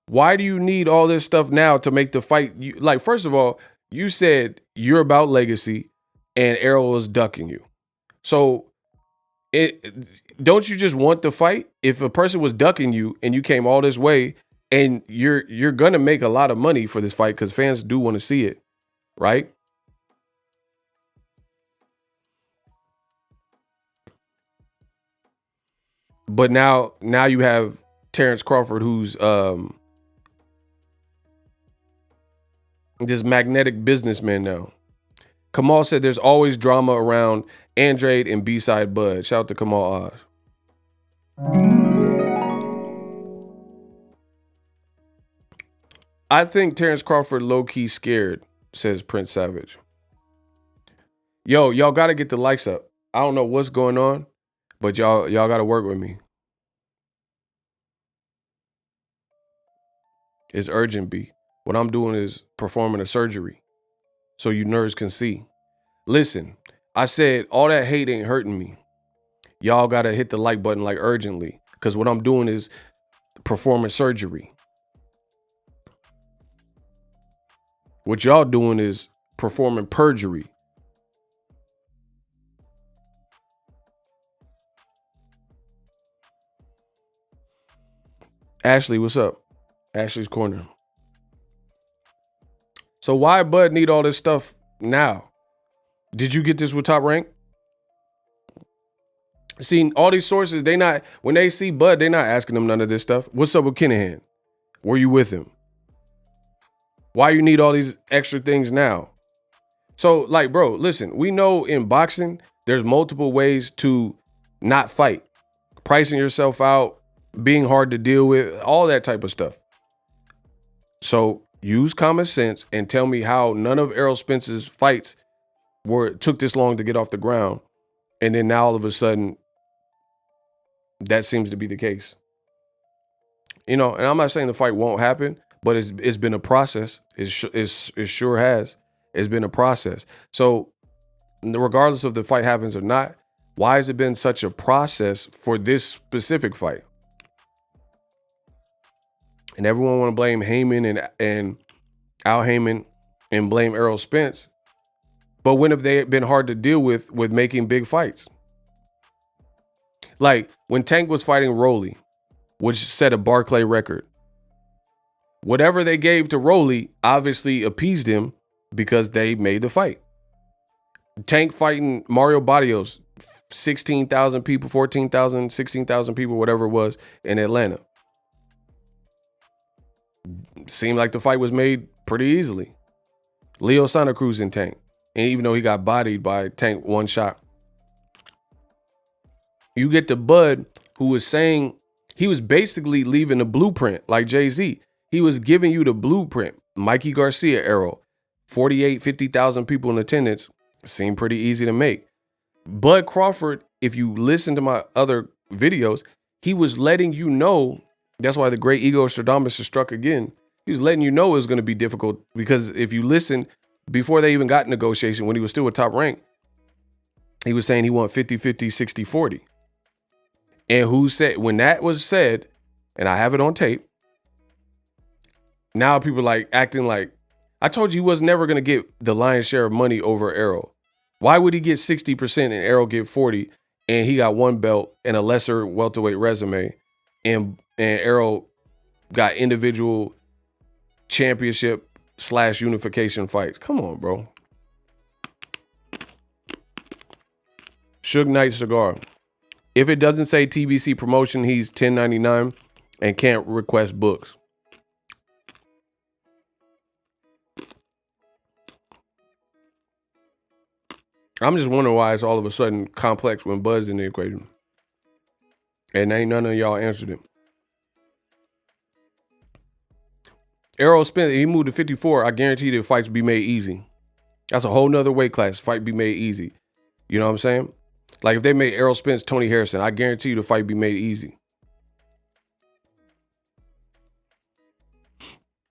Why do you need all this stuff now to make the fight? Like, first of all, you said you're about legacy and Errol was ducking you. So don't you just want the fight? If a person was ducking you and you came all this way and you're going to make a lot of money for this fight because fans do want to see it, right? But now you have Terence Crawford, who's this magnetic businessman now. Kamal said there's always drama around Andrade and B-Side Bud. Shout out to Kamal Oz. I think Terence Crawford low-key scared, says Prince Savage. Yo, y'all got to get the likes up. I don't know what's going on, but y'all got to work with me. It's urgent, B. What I'm doing is performing a surgery so you nerds can see. Listen, I said all that hate ain't hurting me. Y'all got to hit the like button like urgently because what I'm doing is performing surgery. What y'all doing is performing perjury. Ashley, what's up? Ashley's Corner. So why Bud need all this stuff now? Did you get this with Top Rank? See, all these sources, when they see Bud, they're not asking them none of this stuff. What's up with Kinahan? Were you with him? Why you need all these extra things now? So, like, bro, listen, we know in boxing, there's multiple ways to not fight. Pricing yourself out, being hard to deal with, all that type of stuff. So use common sense and tell me how none of Errol Spence's fights took this long to get off the ground. And then now all of a sudden, that seems to be the case. You know, and I'm not saying the fight won't happen, but it's been a process. It sure has. It's been a process. So regardless of the fight happens or not, why has it been such a process for this specific fight? And everyone want to blame Heyman and Al Heyman and blame Errol Spence. But when have they been hard to deal with making big fights? Like when Tank was fighting Rolly, which set a Barclay record. Whatever they gave to Rolly obviously appeased him because they made the fight. Tank fighting Mario Barrios, 16,000 people, 14,000, 16,000 people, whatever it was in Atlanta. Seemed like the fight was made pretty easily. Leo Santa Cruz and Tank. And even though he got bodied by Tank one shot. You get to Bud, who was saying, he was basically leaving the blueprint like Jay-Z. He was giving you the blueprint. Mikey Garcia, Errol, 48, 50,000 people in attendance. Seemed pretty easy to make. Bud Crawford, if you listen to my other videos, he was letting you know, that's why the great ego Stradamus is struck again. He was letting you know it was going to be difficult because if you listen, before they even got negotiation, when he was still with Top Rank, he was saying he want 50-50, 60-40. And who said, when that was said, and I have it on tape, now people like acting like, I told you he was never going to get the lion's share of money over Errol. Why would he get 60% and Errol get 40 and he got one belt and a lesser welterweight resume and Errol got individual championship / unification fights? Come on, bro. Suge Knight Cigar. If it doesn't say TBC promotion, he's 1099 and can't request books. I'm just wondering why it's all of a sudden complex when Bud's in the equation. And ain't none of y'all answered it. Errol Spence, he moved to 54. I guarantee the fights be made easy. That's a whole nother weight class. Fight be made easy. You know what I'm saying? Like if they made Errol Spence, Tony Harrison, I guarantee you the fight be made easy.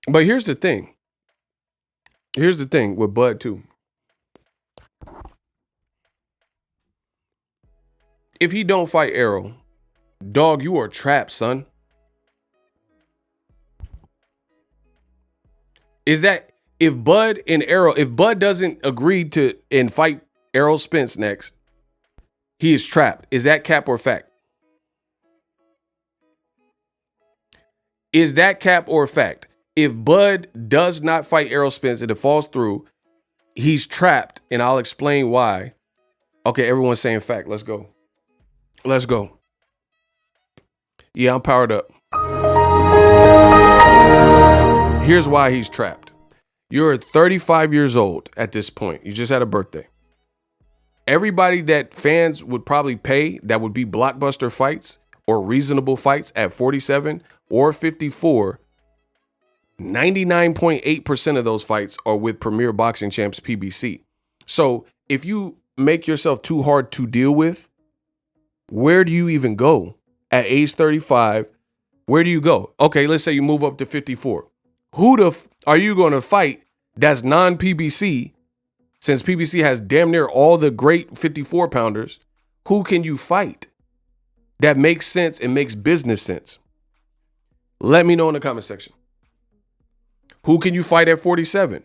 But here's the thing. Here's the thing with Bud too. If he don't fight Errol, dog, you are trapped, son. Is that if Bud and Errol, if Bud doesn't agree to and fight Errol Spence next, he is trapped. Is that cap or fact? Is that cap or fact? If Bud does not fight Errol Spence and it falls through, he's trapped, and I'll explain why. Okay, everyone's saying fact. Let's go. Let's go. Yeah, I'm powered up. Here's why he's trapped. You're 35 years old at this point. You just had a birthday. Everybody that fans would probably pay that would be blockbuster fights or reasonable fights at 47 or 54, 99.8% of those fights are with Premier Boxing Champs PBC. So if you make yourself too hard to deal with, where do you even go at age 35? Where do you go? Okay, let's say you move up to 54. Who are you going to fight that's non-PBC? Since PBC has damn near all the great 54 pounders, who can you fight that makes sense and makes business sense? Let me know in the comment section. Who can you fight at 47?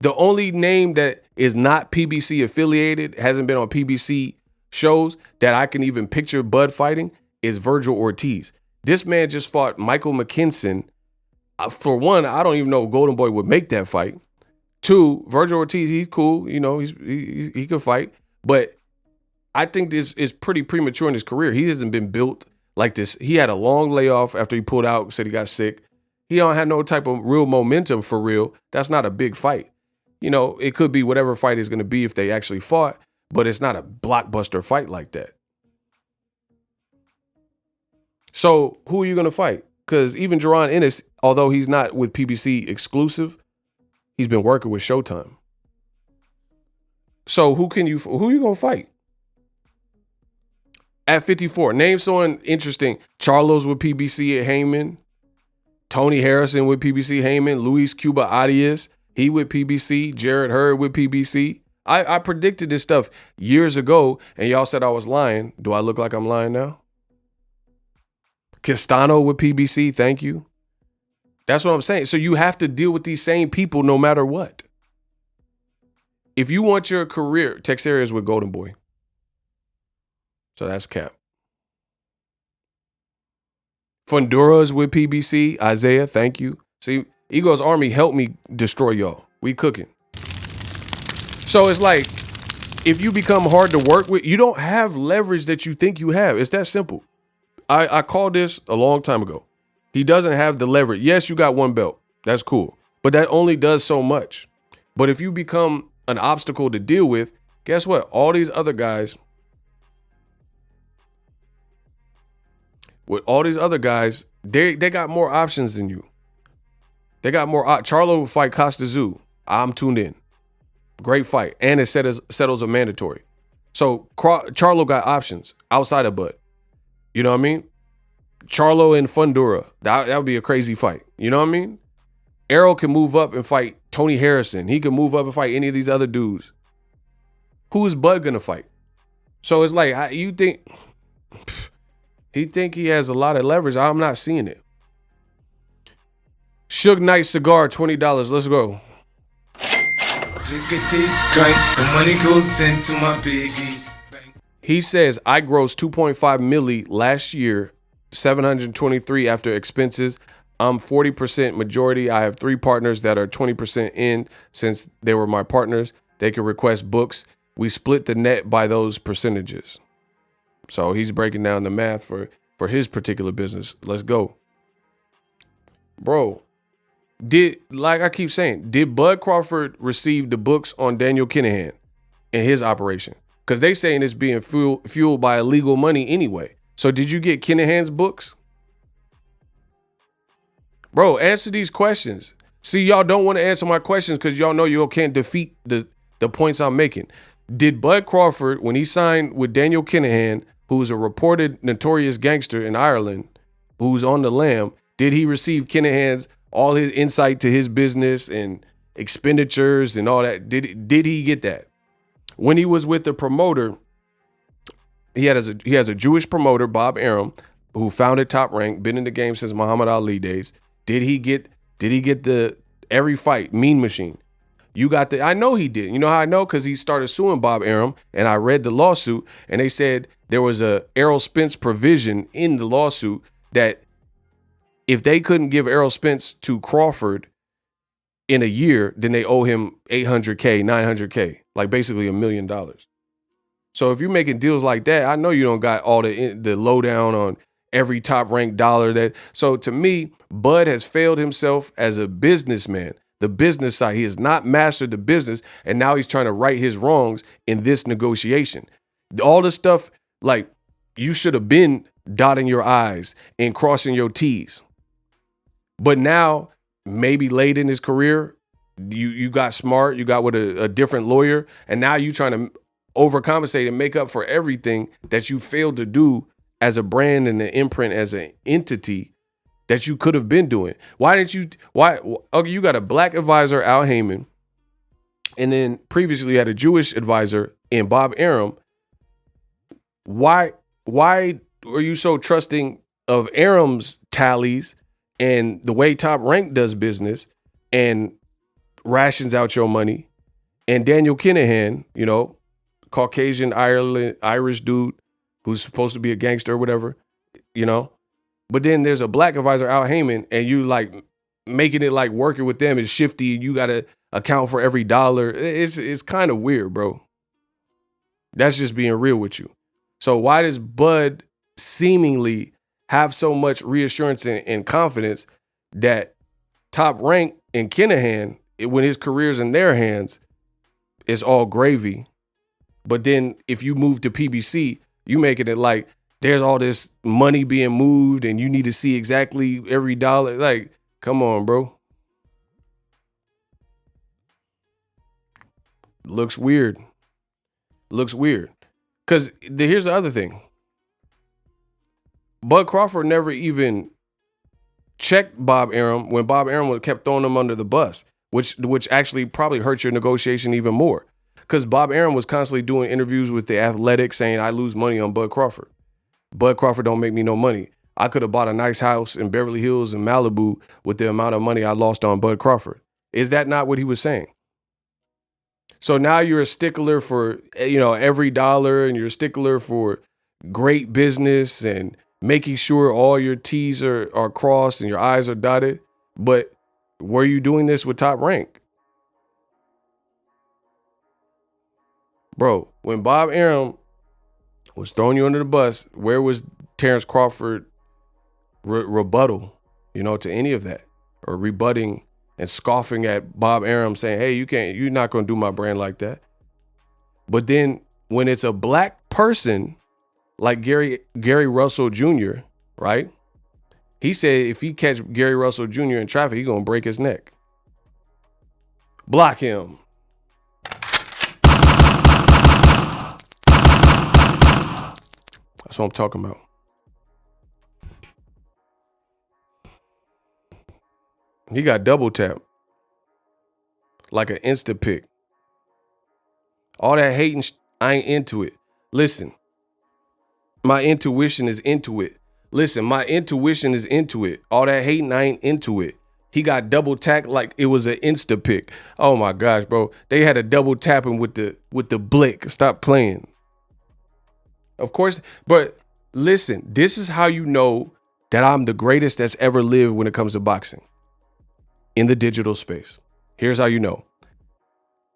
The only name that is not PBC affiliated, hasn't been on PBC shows that I can even picture Bud fighting is Virgil Ortiz. This man just fought Michael McKinson. For one, I don't even know if Golden Boy would make that fight. Two, Virgil Ortiz, he's cool. You know, he could fight. But I think this is pretty premature in his career. He hasn't been built like this. He had a long layoff after he pulled out, said he got sick. He don't have no type of real momentum for real. That's not a big fight. You know, it could be whatever fight is going to be if they actually fought, but it's not a blockbuster fight like that. So who are you going to fight? Because even Jaron Ennis, although he's not with PBC exclusive, he's been working with Showtime. So who are you going to fight? At 54, name someone interesting. Charlo's with PBC at Heyman. Tony Harrison with PBC Heyman. Luis Cuba Arias, he with PBC. Jared Hurd with PBC. I predicted this stuff years ago, and y'all said I was lying. Do I look like I'm lying now? Castano with PBC, thank you. That's what I'm saying. So you have to deal with these same people no matter what. If you want your career, Texeria is with Golden Boy. So that's cap. Fundura's with PBC. Isaiah, thank you. See, Eagles Army helped me destroy y'all. We cooking. So it's like, if you become hard to work with, you don't have leverage that you think you have. It's that simple. I called this a long time ago. He doesn't have the leverage. Yes, you got one belt. That's cool. But that only does so much. But if you become an obstacle to deal with, guess what? All these other guys, they got more options than you. They got more. Charlo will fight Costa Zoo. I'm tuned in. Great fight. And it settles a mandatory. So Charlo got options outside of Bud. You know what I mean? Charlo and Fundura. That would be a crazy fight. You know what I mean? Errol can move up and fight Tony Harrison. He can move up and fight any of these other dudes. Who is Bud going to fight? So it's like, you think he has a lot of leverage. I'm not seeing it. Suge Knight Cigar, $20. Let's go.
The money goes into my piggy.
He says, I grossed 2.5 milli last year, 723 after expenses. I'm 40% majority. I have 3 partners that are 20% in. Since they were my partners, they can request books. We split the net by those percentages. So he's breaking down the math for his particular business. Let's go. Bro, like I keep saying, did Bud Crawford receive the books on Daniel Kinahan in his operation? Because they saying it's being fueled by illegal money anyway. So did you get Kinahan's books? Bro, answer these questions. See, y'all don't want to answer my questions because y'all know you can't defeat the points I'm making. Did Bud Crawford, when he signed with Daniel Kinahan, who's a reported notorious gangster in Ireland, who's on the lam, did he receive Kinahan's all his insight to his business and expenditures and all that? Did he get that? When he was with the promoter, he has a Jewish promoter, Bob Arum, who founded Top Rank, been in the game since Muhammad Ali days. Did he get the every fight, Mean Machine? You got I know he did. You know how I know? Because he started suing Bob Arum, and I read the lawsuit, and they said there was a Errol Spence provision in the lawsuit that if they couldn't give Errol Spence to Crawford in a year, then they owe him $800K, $900K, like basically $1 million. So if you're making deals like that, I know you don't got all the lowdown on every top ranked dollar. So to me, Bud has failed himself as a businessman, the business side. He has not mastered the business, and now he's trying to right his wrongs in this negotiation. All the stuff, like, you should have been dotting your I's and crossing your T's. But now, maybe late in his career, you got smart, you got with a different lawyer, and now you trying to overcompensate and make up for everything that you failed to do as a brand and an imprint, as an entity that you could have been doing. Okay, you got a black advisor, Al Heyman, and then previously you had a Jewish advisor in Bob Arum. Why are you so trusting of Arum's tallies and the way Top Rank does business and rations out your money? And Daniel Kinahan, Caucasian Irish dude who's supposed to be a gangster or whatever, But then there's a black advisor, Al Heyman, and you like making it like working with them is shifty and you got to account for every dollar. It's kind of weird, bro. That's just being real with you. So why does Bud seemingly have so much reassurance and confidence that Top Rank and Kinahan, when his career's in their hands, it's all gravy? But then if you move to PBC, you making it like there's all this money being moved and you need to see exactly every dollar. Like, come on, bro. Looks weird. Because here's the other thing. Bud Crawford never even checked Bob Arum when Bob Arum kept throwing him under the bus, which actually probably hurt your negotiation even more. Because Bob Arum was constantly doing interviews with the Athletic saying, I lose money on Bud Crawford. Bud Crawford don't make me no money. I could have bought a nice house in Beverly Hills and Malibu with the amount of money I lost on Bud Crawford. Is that not what he was saying? So now you're a stickler for, every dollar, and you're a stickler for great business and making sure all your T's are crossed and your I's are dotted. But were you doing this with Top Rank? Bro, when Bob Arum was throwing you under the bus, where was Terence Crawford rebuttal, to any of that, or rebutting and scoffing at Bob Arum saying, hey, you're not going to do my brand like that. But then when it's a black person like Gary Russell Jr., right? He said if he catch Gary Russell Jr. in traffic, he's going to break his neck. Block him. That's what I'm talking about. He got double tapped like an insta pick. All that hating, I ain't into it. Listen, my intuition is into it. All that hating, I ain't into it. He got double tapped like it was an insta pick. Oh my gosh, bro. They had a double tapping with the blick. Stop playing. Of course, but listen, this is how you know that I'm the greatest that's ever lived when it comes to boxing. In the digital space. Here's how you know.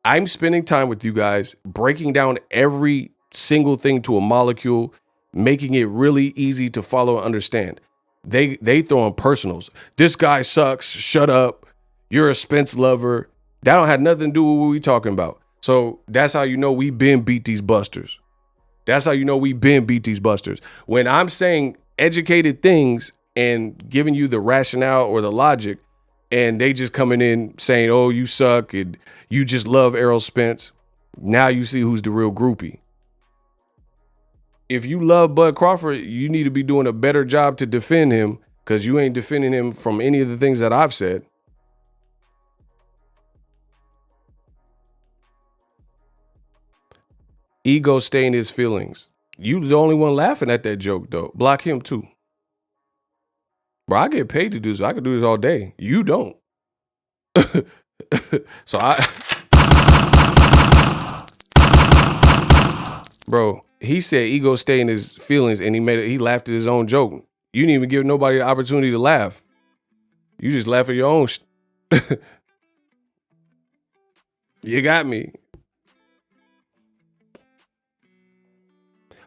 I'm spending time with you guys, breaking down every single thing to a molecule, making it really easy to follow and understand. They throw in personals. This guy sucks. Shut up. You're a Spence lover. That don't have nothing to do with what we talking about. So that's how you know we been beat these busters. When I'm saying educated things and giving you the rationale or the logic, and they just coming in saying, oh, you suck and you just love Errol Spence. Now you see who's the real groupie. If you love Bud Crawford, you need to be doing a better job to defend him, because you ain't defending him from any of the things that I've said. Ego stay in his feelings. You the only one laughing at that joke, though. Block him too. Bro, I get paid to do this. I could do this all day. You don't. So bro, he said ego stay in his feelings, and he laughed at his own joke. You didn't even give nobody the opportunity to laugh. You just laugh at your own You got me.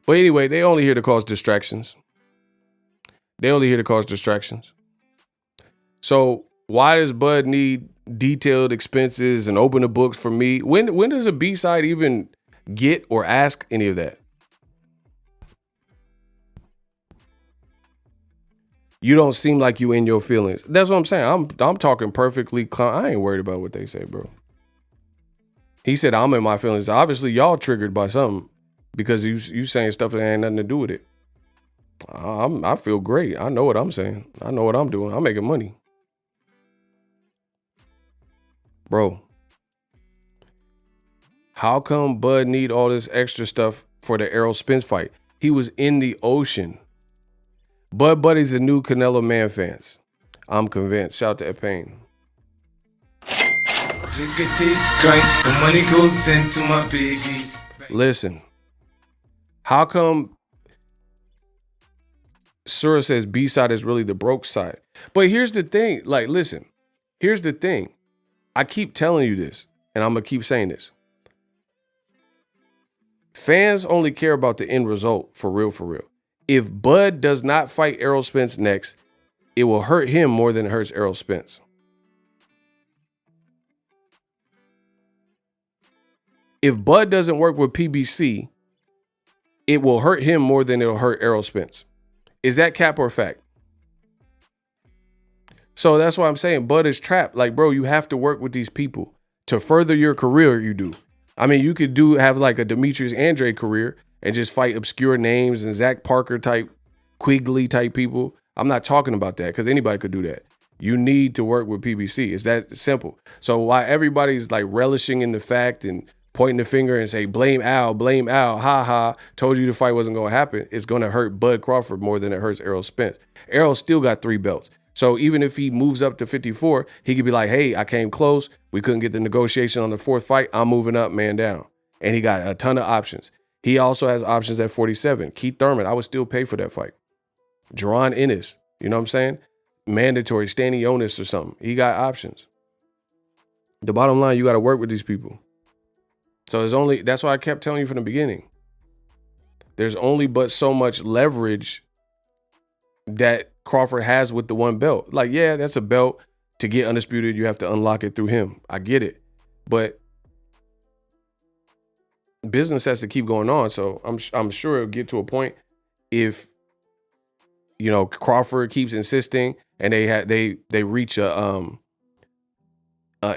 But anyway, they only here to cause distractions. So why does Bud need detailed expenses and open the books for me? When does a B-side even get or ask any of that? You don't seem like you in your feelings. That's what I'm saying. I'm talking perfectly calm. I ain't worried about what they say, bro. He said I'm in my feelings. Obviously, y'all triggered by something because you saying stuff that ain't nothing to do with it. I feel great. I know what I'm saying. I know what I'm doing. I'm making money. Bro, how come Bud need all this extra stuff for the Errol Spence fight? He was in the ocean. Bud Buddy's the new Canelo Man fans. I'm convinced. Shout out to Ed Payne.
The money goes into my piggy.
Listen, how come Sura says B-side is really the broke side? But here's the thing. Like, listen, here's the thing. I keep telling you this, and I'm going to keep saying this. Fans only care about the end result, for real, for real. If Bud does not fight Errol Spence next, it will hurt him more than it hurts Errol Spence. If Bud doesn't work with PBC, it will hurt him more than it'll hurt Errol Spence. Is that cap or fact? So that's why I'm saying Bud is trapped. Like, bro, you have to work with these people to further your career. You do. I mean, you could have like a Demetrius Andre career and just fight obscure names and Zach Parker type Quigley type people. I'm not talking about that because anybody could do that. You need to work with PBC. It's that simple. So why everybody's like relishing in the fact and pointing the finger and say, blame Al, ha ha, told you the fight wasn't going to happen, it's going to hurt Bud Crawford more than it hurts Errol Spence. Errol still got 3 belts. So even if he moves up to 54, he could be like, hey, I came close. We couldn't get the negotiation on the 4th fight. I'm moving up, man down. And he got a ton of options. He also has options at 47. Keith Thurman, I would still pay for that fight. Jerron Ennis, you know what I'm saying? Mandatory, Stanionis or something. He got options. The bottom line, you got to work with these people. So that's why I kept telling you from the beginning. There's only but so much leverage that Crawford has with the 1 belt. Like, yeah, that's a belt. To get undisputed, you have to unlock it through him. I get it. But business has to keep going on. So I'm sure it'll get to a point if, you know, Crawford keeps insisting and they reach a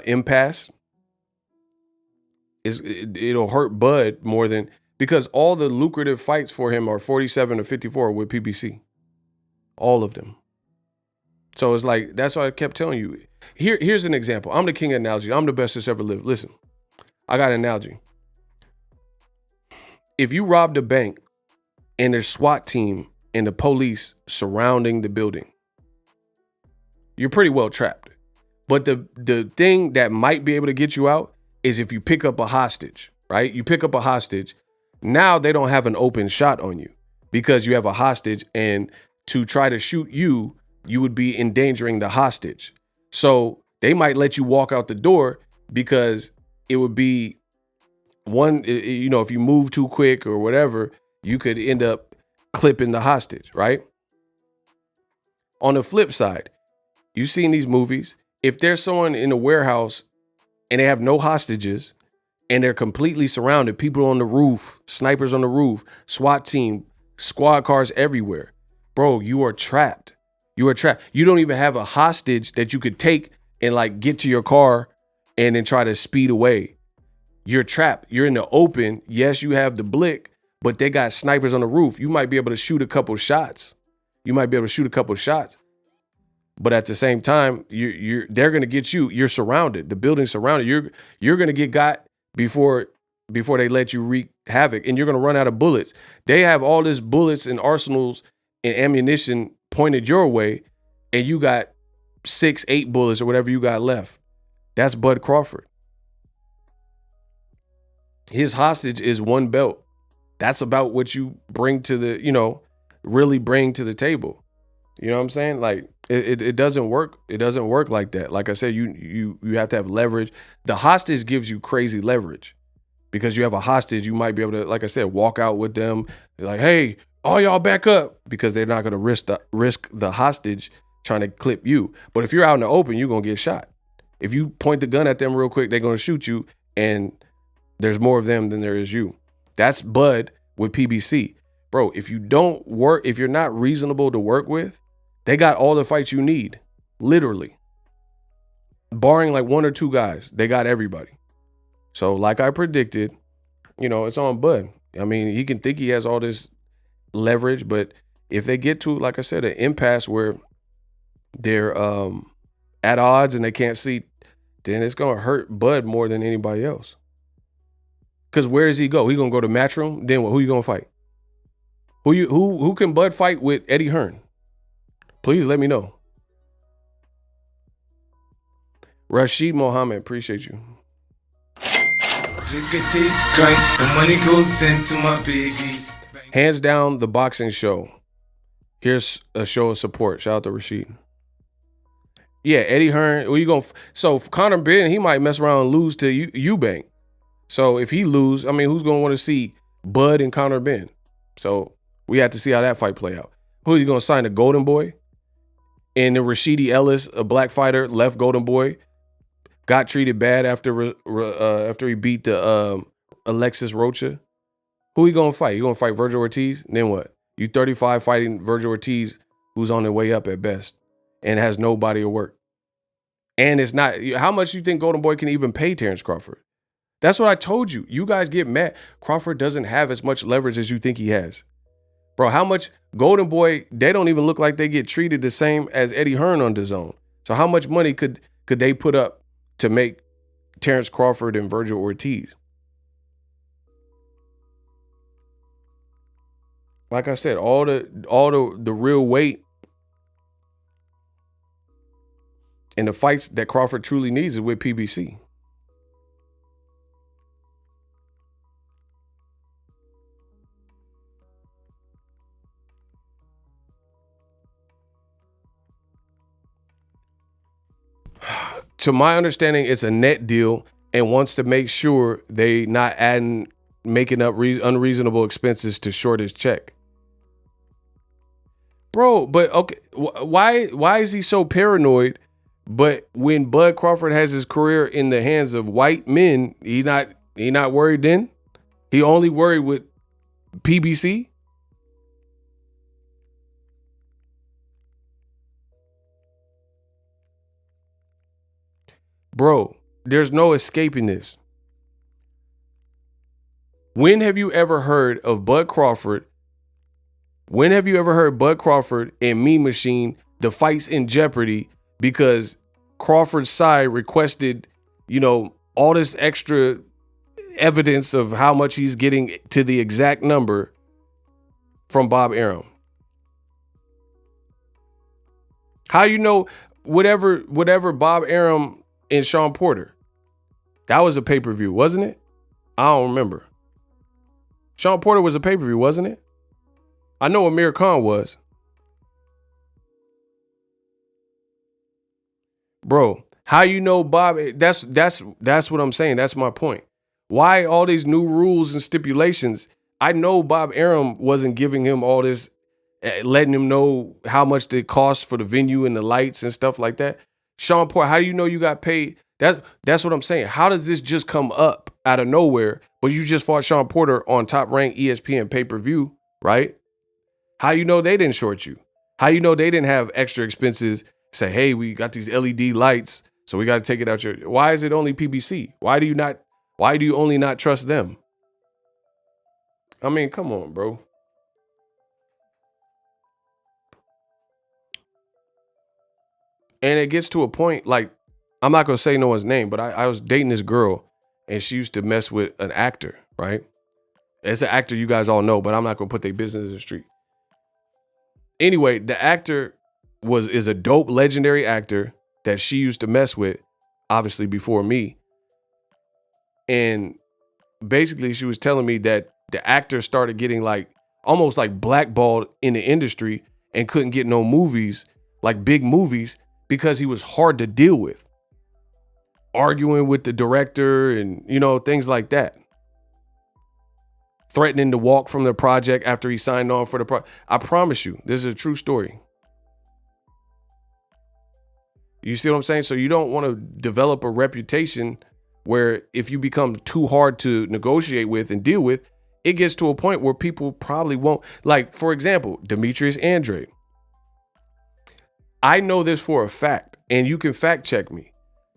impasse. It'll hurt Bud more than, because all the lucrative fights for him are 47 to 54 with PBC. All of them. So it's like, that's why I kept telling you. Here's an example. I'm the king of analogy. I'm the best that's ever lived. Listen, I got an analogy. If you robbed a bank and there's SWAT team and the police surrounding the building, you're pretty well trapped. But the thing that might be able to get you out is if you pick up a hostage, right? You pick up a hostage. Now they don't have an open shot on you because you have a hostage, and to try to shoot you, you would be endangering the hostage. So they might let you walk out the door because it would be one, you know, if you move too quick or whatever, you could end up clipping the hostage, right? On the flip side, you've seen these movies. If there's someone in a warehouse and they have no hostages and they're completely surrounded, people on the roof, snipers on the roof, SWAT team, squad cars everywhere, bro, you are trapped. You are trapped. You don't even have a hostage that you could take and like get to your car and then try to speed away. You're trapped. You're in the open. Yes, you have the blick, but they got snipers on the roof. You might be able to shoot a couple shots. But at the same time, they're gonna get you. You're surrounded. The building's surrounded. You're gonna get got before they let you wreak havoc, and you're gonna run out of bullets. They have all this bullets and arsenals and ammunition pointed your way, and you got 6, 8 bullets or whatever you got left. That's Bud Crawford. His hostage is 1 belt. That's about what you bring to the, you know, really bring to the table. You know what I'm saying? Like it doesn't work. It doesn't work like that. Like I said, you have to have leverage. The hostage gives you crazy leverage because you have a hostage. You might be able to, like I said, walk out with them. Like, hey, all y'all back up, because they're not going to risk the hostage trying to clip you. But if you're out in the open, you're going to get shot. If you point the gun at them real quick, they're going to shoot you, and there's more of them than there is you. That's Bud with PBC. Bro, if you're not reasonable to work with, they got all the fights you need, literally. Barring like 1 or 2 guys, they got everybody. So like I predicted, you know, it's on Bud. I mean, he can think he has all this leverage, but if they get to, like I said, an impasse where they're at odds and they can't see, then it's gonna hurt Bud more than anybody else. Because where does he go? He gonna go to Matchroom? Then what? Who you gonna fight? Who can Bud fight with Eddie Hearn? Please let me know. Rashid Mohammed, appreciate you.
Drink a deep drink, the money goes into my piggy.
Hands down, the boxing show. Here's a show of support. Shout out to Rashid. Yeah, Eddie Hearn. Who you gonna? So Conor Ben, he might mess around and lose to Eubank. So if he lose, I mean, who's gonna want to see Bud and Conor Ben? So we have to see how that fight play out. Who are you gonna sign, a Golden Boy? And then Rashidi Ellis, a black fighter, left Golden Boy, got treated bad after he beat the Alexis Rocha. Who you gonna fight? You gonna fight Virgil Ortiz? And then what? You 35 fighting Virgil Ortiz, who's on their way up at best and has no body of work. And it's not, how much you think Golden Boy can even pay Terence Crawford? That's what I told you. You guys get mad. Crawford doesn't have as much leverage as you think he has. Bro, how much Golden Boy, they don't even look like they get treated the same as Eddie Hearn on DAZN. So how much money could they put up to make Terence Crawford and Virgil Ortiz? Like I said, all the real weight and the fights that Crawford truly needs is with PBC. To my understanding, it's a net deal and wants to make sure they not making up unreasonable expenses to short his check. Bro, but okay, why is he so paranoid? But when Bud Crawford has his career in the hands of white men, he not worried then? He only worried with PBC? Bro, there's no escaping this. When have you ever heard of Bud Crawford? When have you ever heard Bud Crawford and Mean Machine, the fights in Jeopardy, because Crawford's side requested, all this extra evidence of how much he's getting to the exact number from Bob Arum? How whatever Bob Arum and Sean Porter? That was a pay-per-view, wasn't it? I don't remember. Sean Porter was a pay-per-view, wasn't it? I know Amir Khan was. Bro, how Bob? That's what I'm saying. That's my point. Why all these new rules and stipulations? I know Bob Arum wasn't giving him all this, letting him know how much it costs for the venue and the lights and stuff like that. Sean Porter, how do you know you got paid? That's what I'm saying. How does this just come up out of nowhere? But you just fought Sean Porter on Top Rank ESPN pay-per-view, right? How they didn't short you? How they didn't have extra expenses? Say, hey, we got these LED lights, so we got to take it out your. Why is it only PBC? Why do you only not trust them? I mean, come on, bro. And it gets to a point, like, I'm not going to say no one's name, but I was dating this girl and she used to mess with an actor, right? It's an actor you guys all know, but I'm not going to put their business in the street. Anyway, the actor is a dope, legendary actor that she used to mess with, obviously before me. And basically she was telling me that the actor started getting almost blackballed in the industry and couldn't get no movies, like big movies, because he was hard to deal with. Arguing with the director and, things like that. Threatening to walk from the project after he signed on for the project. I promise you, this is a true story. You see what I'm saying? So you don't want to develop a reputation where if you become too hard to negotiate with and deal with, it gets to a point where people probably won't. Like, for example, Demetrius Andrade. I know this for a fact, and you can fact check me.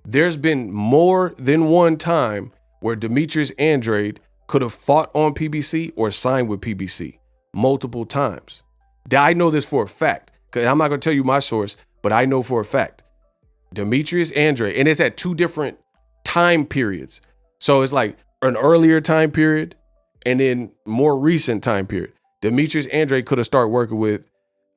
There's been more than one time where Demetrius Andrade could have fought on PBC or signed with PBC multiple times. I know this for a fact, because I'm not going to tell you my source, but I know for a fact. Demetrius Andrade, and it's at two different time periods. So it's like an earlier time period and then more recent time period. Demetrius Andrade could have started working with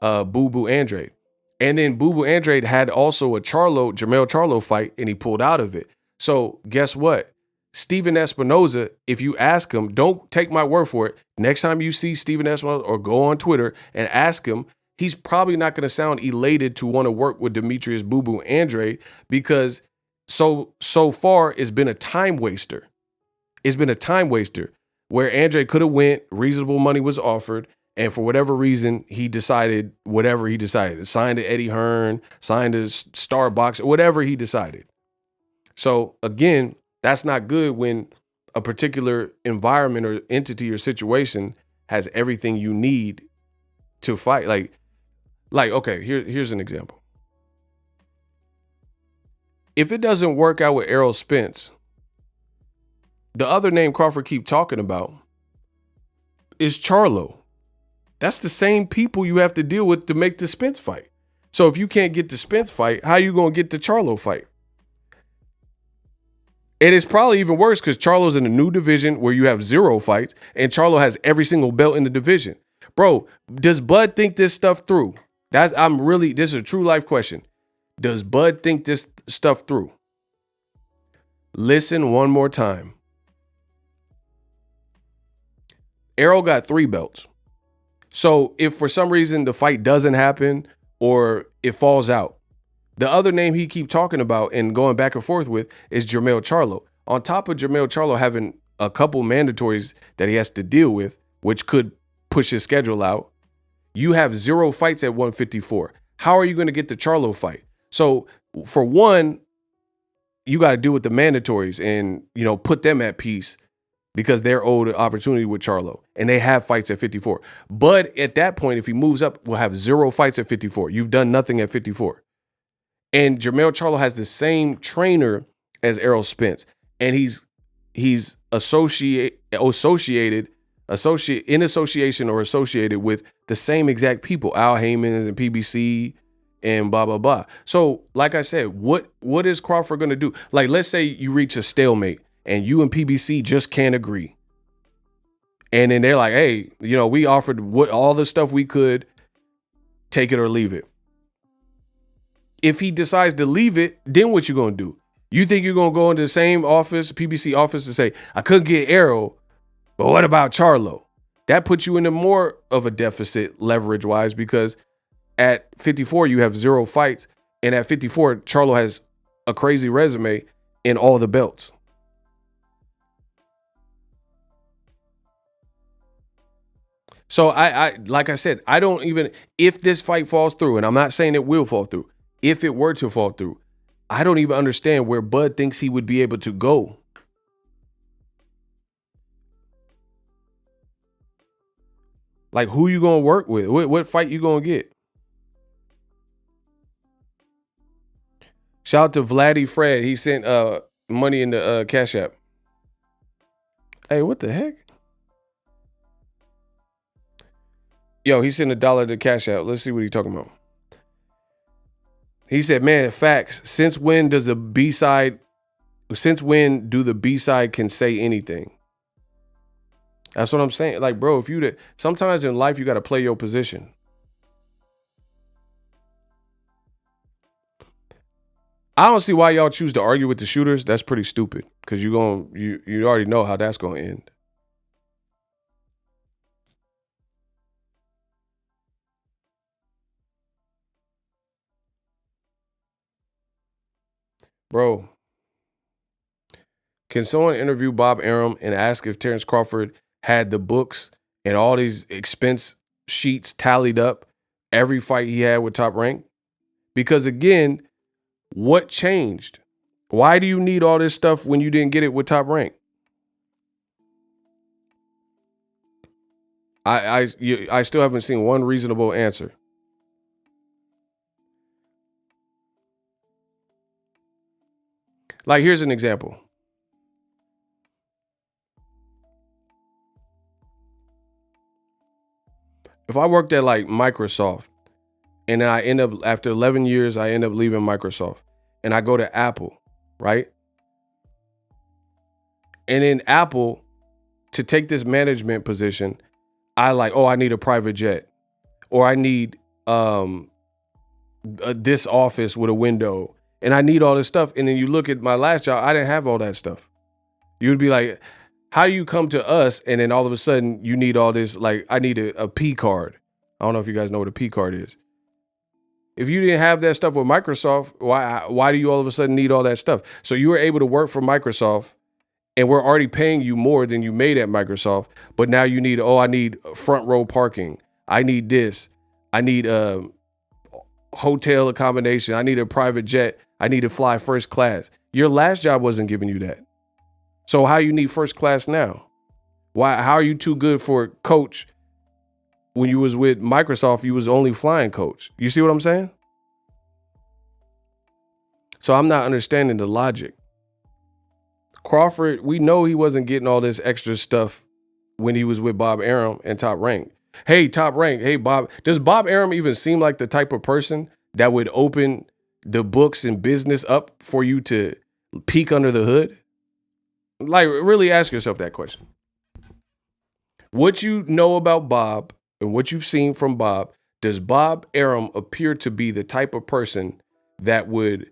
Boo Boo Andrade. And then Boo Boo Andrade had also a Jermell Charlo fight, and he pulled out of it. So guess what? Steven Espinoza, if you ask him, don't take my word for it. Next time you see Steven Espinoza or go on Twitter and ask him, he's probably not going to sound elated to want to work with Demetrius Boo Boo Andrade because so far it's been a time waster. It's been a time waster where Andrade could have went, reasonable money was offered, and for whatever reason, he decided whatever he decided. Signed to Eddie Hearn, signed to Starbucks, whatever he decided. So again, that's not good when a particular environment or entity or situation has everything you need to fight. Like okay, here's an example. If it doesn't work out with Errol Spence, the other name Crawford keep talking about is Charlo. That's the same people you have to deal with to make the Spence fight. So if you can't get the Spence fight, how you going to get the Charlo fight? And it's probably even worse because Charlo's in a new division where you have 0 fights and Charlo has every single belt in the division. Bro, does Bud think this stuff through? This is a true life question. Does Bud think this stuff through? Listen one more time. Errol got 3 belts. So if for some reason the fight doesn't happen or it falls out, the other name he keep talking about and going back and forth with is Jermell Charlo. On top of Jermell Charlo having a couple mandatories that he has to deal with, which could push his schedule out, you have 0 fights at 154. How are you going to get the Charlo fight? So for one, you got to deal with the mandatories and, put them at peace because they're owed an opportunity with Charlo and they have fights at 54. But at that point, if he moves up, we'll have 0 fights at 54. You've done nothing at 54. And Jermell Charlo has the same trainer as Errol Spence. And he's associated with the same exact people, Al Heyman and PBC and blah, blah, blah. So like I said, what is Crawford going to do? Like, let's say you reach a stalemate and you and PBC just can't agree. And then they're like, hey, we offered all the stuff we could, take it or leave it. If he decides to leave it, then what you going to do? You think you're going to go into the same office, PBC office, and say, I couldn't get Errol, but what about Charlo? That puts you into more of a deficit leverage-wise because at 54, you have 0 fights. And at 54, Charlo has a crazy resume in all the belts. So I like I said, I don't even, if this fight falls through, and I'm not saying it will fall through, if it were to fall through, I don't even understand where Bud thinks he would be able to go. Like, who you going to work with? What fight you going to get? Shout out to Vladdy Fred. He sent money in the Cash App. Hey, what the heck? Yo, he sent $1 to Cash App. Let's see what he's talking about. He said, man, facts. Since when do the B-side can say anything? That's what I'm saying. Like, bro, sometimes in life, you got to play your position. I don't see why y'all choose to argue with the shooters. That's pretty stupid because you already know how that's going to end. Bro, can someone interview Bob Arum and ask if Terence Crawford had the books and all these expense sheets tallied up every fight he had with Top Rank? Because again, what changed? Why do you need all this stuff when you didn't get it with Top Rank? I still haven't seen one reasonable answer. Like, here's an example. If I worked at like Microsoft and then I end up, after 11 years, I end up leaving Microsoft and I go to Apple, right? And in Apple, to take this management position, I need a private jet or I need this office with a window and I need all this stuff. And then you look at my last job, I didn't have all that stuff. You would be like, how do you come to us and then all of a sudden you need all this? Like, I need a P card. I don't know if you guys know what a P card is. If you didn't have that stuff with Microsoft, why do you all of a sudden need all that stuff? So you were able to work for Microsoft and we're already paying you more than you made at Microsoft. But now you need, I need front row parking. I need this. I need hotel accommodation. I need a private jet. I need to fly first class. Your last job wasn't giving you that. So how you need first class now? How are you too good for coach? When you was with Microsoft, you was only flying coach. You see what I'm saying? So I'm not understanding the logic. Crawford, we know he wasn't getting all this extra stuff when he was with Bob Arum and Top Rank. Hey, Top Rank. Hey, Bob. Does Bob Arum even seem like the type of person that would open the books and business up for you to peek under the hood? Like, really ask yourself that question. What you know about Bob and what you've seen from Bob, does Bob Arum appear to be the type of person that would,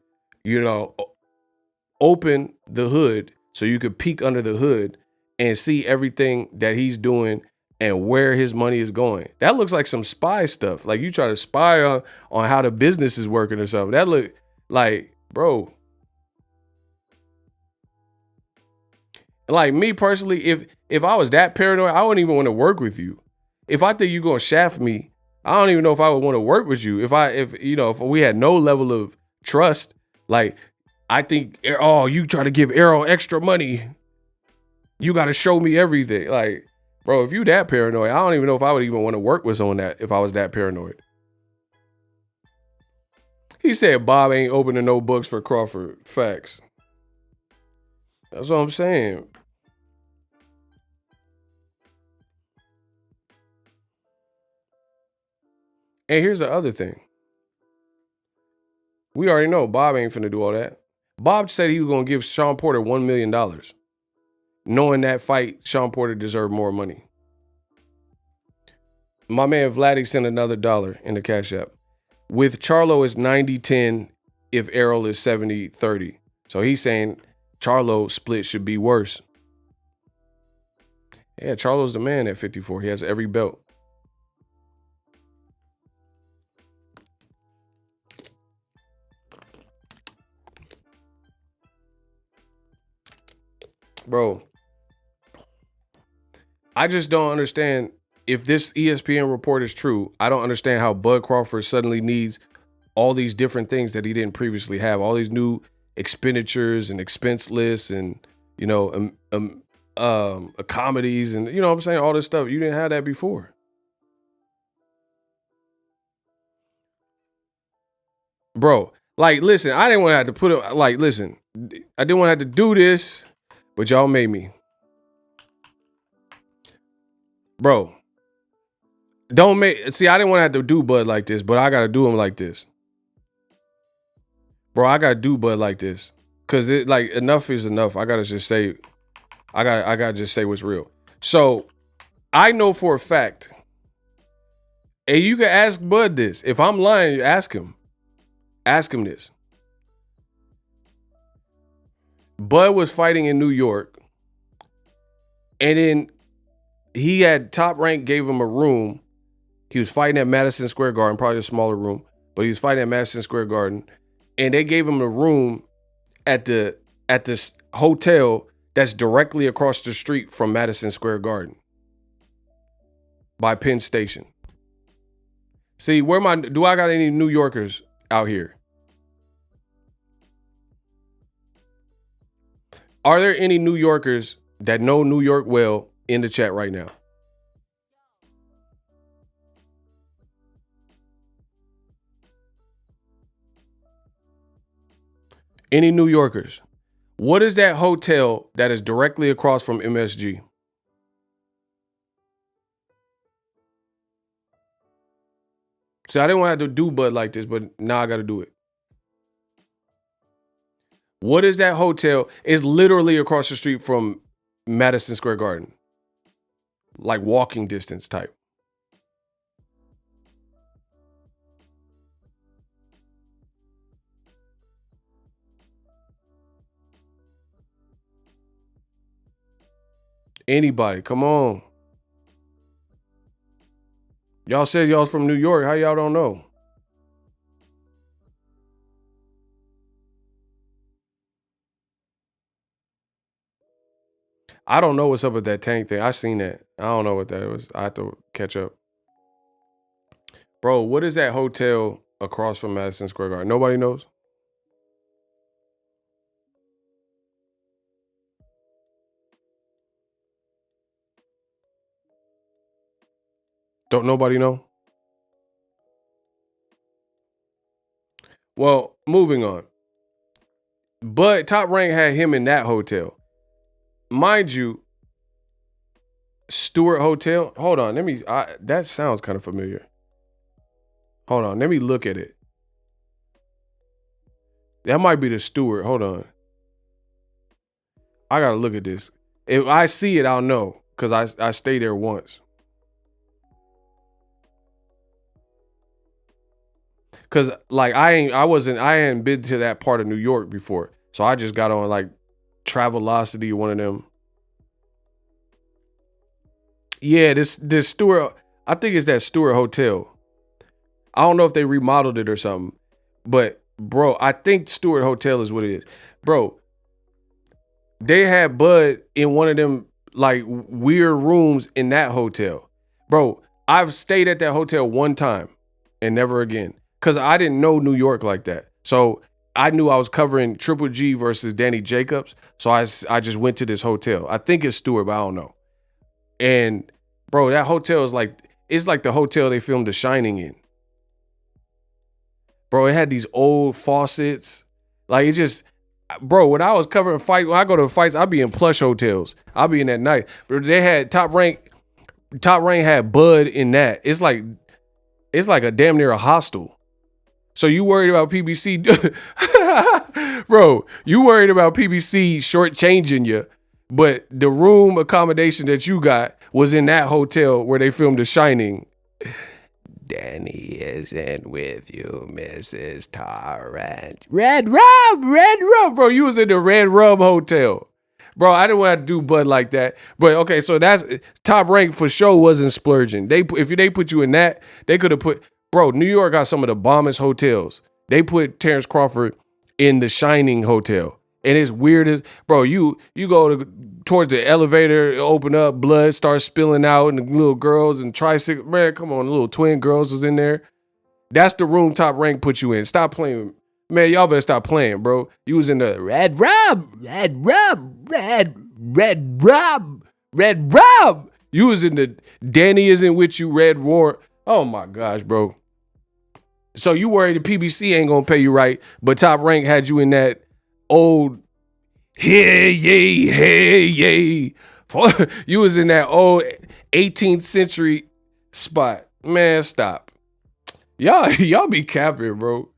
open the hood so you could peek under the hood and see everything that he's doing and where his money is going? That looks like some spy stuff. Like you try to spy on how the business is working or something. That look like, bro. Like me personally, if I was that paranoid, I wouldn't even want to work with you. If I think you're gonna shaft me, I don't even know if I would want to work with you. If we had no level of trust, like I think, oh, you try to give Errol extra money, you got to show me everything. Like, bro, if you that paranoid, I don't even know if I would even want to work with someone that if I was that paranoid. He said Bob ain't opening no books for Crawford. Facts. That's what I'm saying. And here's the other thing. We already know Bob ain't finna do all that. Bob said he was gonna give Sean Porter $1 million. Knowing that fight, Sean Porter deserved more money. My man Vladdy sent another $1 in the Cash App. With Charlo, it's 90-10 if Errol is 70-30. So he's saying Charlo split should be worse. Yeah, Charlo's the man at 54. He has every belt. Bro, I just don't understand. If this ESPN report is true, I don't understand how Bud Crawford suddenly needs all these different things that he didn't previously have, all these new expenditures and expense lists and, comedies and, what I'm saying, all this stuff. You didn't have that before. Bro, like, listen, I didn't want to have to put it, like, listen, I didn't want to have to do this, but y'all made me. Bro, I didn't want to have to do Bud like this, but I got to do him like this. Bro, I got to do Bud like this. Because enough is enough. I got to just say, I got to just say what's real. So, I know for a fact, and you can ask Bud this. If I'm lying, ask him. Ask him this. Bud was fighting in New York, and then he had Top Rank gave him a room. He was fighting at Madison Square Garden, probably a smaller room, but he was fighting at Madison Square Garden, and they gave him a room at this hotel that's directly across the street from Madison Square Garden by Penn Station. See, do I got any New Yorkers out here? Are there any New Yorkers that know New York well in the chat right now? Any New Yorkers? What is that hotel that is directly across from MSG? See, I didn't want to have to do Bud like this, but now I got to do it. What is that hotel? It's literally across the street from Madison Square Garden. Like walking distance type. Anybody, come on. Y'all said y'all's from New York. How y'all don't know? I don't know what's up with that tank thing. I seen that. I don't know what that was. I have to catch up. Bro, what is that hotel across from Madison Square Garden? Nobody knows? Don't nobody know? Well, moving on. But Top Rank had him in that hotel. Mind you, Stewart Hotel. Hold on. That sounds kind of familiar. Hold on. Let me look at it. That might be the Stewart. Hold on. I gotta look at this. If I see it, I'll know. Cause I stayed there once. Cause like I hadn't been to that part of New York before. So I just got on like Travelocity, one of them. Yeah, this Stewart, I think it's that Stewart Hotel. I don't know if they remodeled it or something. But bro, I think Stewart Hotel is what it is. Bro, they had Bud in one of them like weird rooms in that hotel. Bro, I've stayed at that hotel one time and never again. Cause I didn't know New York like that. So I knew I was covering Triple G versus Danny Jacobs. So I just went to this hotel. I think it's Stewart, but I don't know. And bro, that hotel is it's like the hotel they filmed The Shining in. Bro, it had these old faucets. Like it just, bro, when I was covering fight, when I go to fights, I'd be in plush hotels. I'd be in that night. But they had Top Rank had Bud in that. It's like a damn near a hostel. So you worried about PBC, bro, you worried about PBC shortchanging you, but the room accommodation that you got was in that hotel where they filmed The Shining. Danny isn't with you, Mrs. Terence. Red Rum, bro, you was in the Red Rum Hotel. Bro, I didn't want to do Bud like that. But okay, so that's Top Rank for sure wasn't splurging. If they put you in that, they could have put, bro, New York got some of the bombest hotels. They put Terence Crawford in the Shining Hotel. And it's weird as, bro, you go towards the elevator, open up, blood starts spilling out, and the little girls and tricycle, man, come on, the little twin girls was in there. That's the room Top Rank put you in. Stop playing. Man, y'all better stop playing, bro. You was in the Red Rum. You was in the Danny isn't with you, Red War. Oh my gosh, bro. So you worried the PBC ain't gonna pay you right, but Top Rank had you in that old hey yay. You was in that old 18th century spot. Man, stop. Y'all be capping, bro.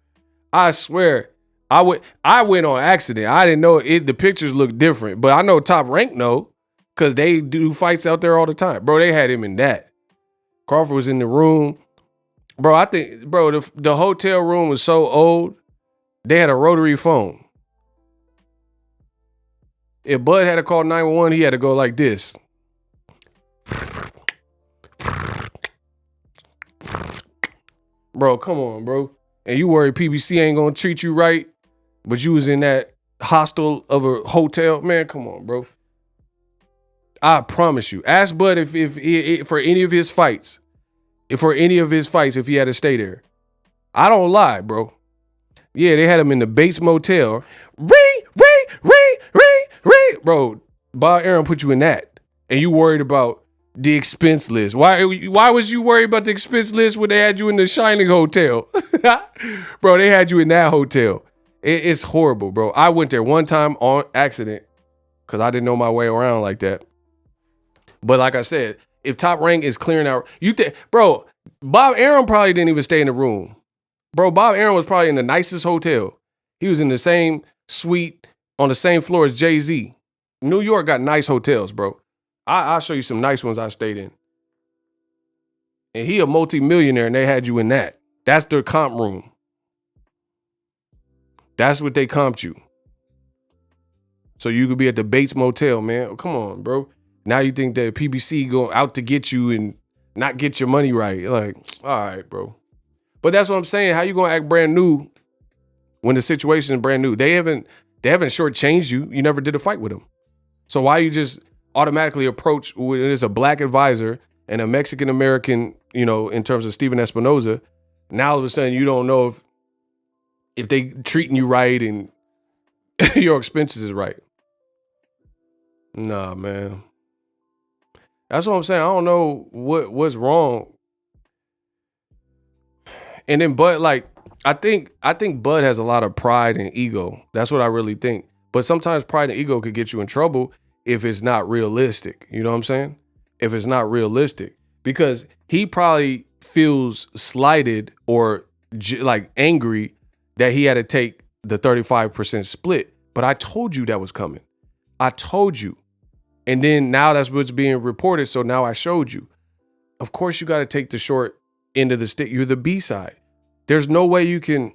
I swear. I went on accident. I didn't know it. The pictures look different, but I know Top Rank know because they do fights out there all the time. Bro, they had him in that. Crawford was in the room. Bro, I think, bro, the hotel room was so old, they had a rotary phone. If Bud had to call 911, he had to go like this. Bro, come on, bro. And you worried PBC ain't gonna treat you right, but you was in that hostel of a hotel. Man, come on, bro. I promise you. Ask Bud if for any of his fights, if he had to stay there. I don't lie, bro. Yeah, they had him in the Bates Motel. Bro, Bob Aaron put you in that. And you worried about the expense list. Why was you worried about the expense list when they had you in the Shining Hotel? Bro, they had you in that hotel. It's horrible, bro. I went there one time on accident because I didn't know my way around like that. But like I said, if Top Rank is clearing out, bro, Bob Aaron probably didn't even stay in the room. Bro, Bob Aaron was probably in the nicest hotel. He was in the same suite on the same floor as Jay-Z. New York got nice hotels, bro. I'll show you some nice ones I stayed in. And he a multi-millionaire and they had you in that. That's their comp room. That's what they comped you. So you could be at the Bates Motel, man. Oh, come on, bro. Now you think that PBC going out to get you and not get your money right. Like, all right, bro. But that's what I'm saying. How you gonna act brand new when the situation is brand new? They haven't shortchanged you. You never did a fight with them. So why you just automatically approach when it's a black advisor and a Mexican American, in terms of Steven Espinoza, now all of a sudden you don't know if they treating you right and your expenses is right. Nah, man. That's what I'm saying. I don't know what's wrong. And then Bud, like, I think Bud has a lot of pride and ego. That's what I really think. But sometimes pride and ego could get you in trouble if it's not realistic. You know what I'm saying? if it's not realistic, because he probably feels slighted or like angry that he had to take the 35% split. But I told you that was coming. I told you. And then now that's what's being reported. So now I showed you. Of course you got to take the short end of the stick. You're the B side. There's no way you can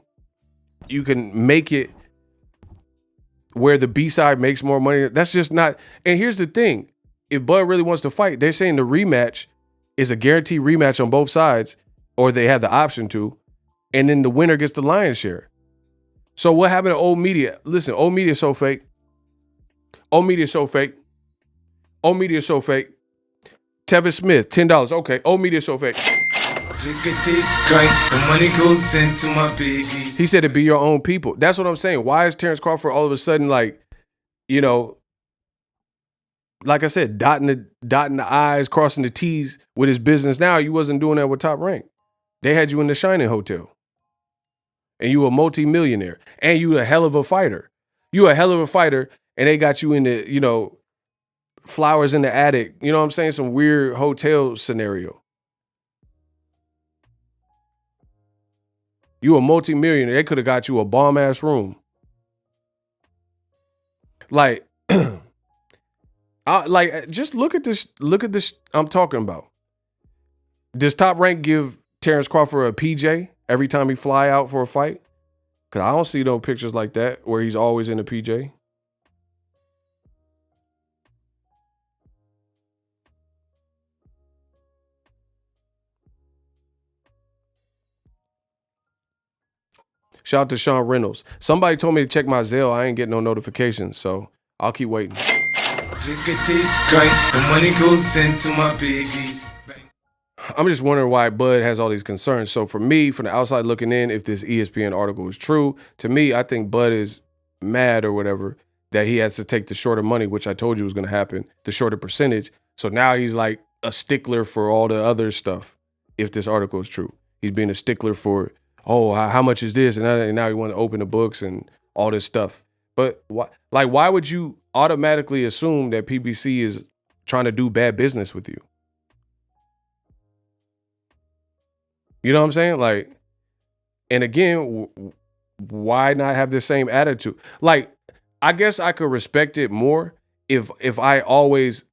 make it where the B side makes more money. That's just not. And here's the thing. If Bud really wants to fight, they're saying the rematch is a guaranteed rematch on both sides, or they have the option to, and then the winner gets the lion's share. So what happened to old media? Listen, old media is so fake. Old media is so fake. Old media is so fake. Tevin Smith, $10. Okay, old media is so fake.
The money goes into my piggy.
He said to be your own people. That's what I'm saying. Why is Terence Crawford all of a sudden like, you know, like I said, dotting the I's, crossing the T's with his business now? You wasn't doing that with Top Rank. They had you in the Shining Hotel. And you a multi-millionaire. And you a hell of a fighter. You a hell of a fighter, and they got you in the, you know, flowers in the attic. You know what I'm saying? Some weird hotel scenario. You a multi-millionaire. They could have got you a bomb-ass room. Like, just look at this. Look at this I'm talking about. Does Top Rank give Terence Crawford a PJ every time he fly out for a fight? Because I don't see no pictures like that where he's always in a PJ. Shout out to Sean Reynolds. Somebody told me to check my Zelle. I ain't getting no notifications, so I'll keep waiting.
The money goes into my piggy.
I'm just wondering why Bud has all these concerns. So for me, from the outside looking in, if this ESPN article is true, to me, I think Bud is mad or whatever that he has to take the shorter money, which I told you was going to happen, the shorter percentage. So now he's like a stickler for all the other stuff. If this article is true, he's being a stickler for, oh, how much is this? And now you want to open the books and all this stuff. But why would you automatically assume that PBC is trying to do bad business with you? You know what I'm saying? Like, and again, why not have the same attitude? Like, I guess I could respect it more if I always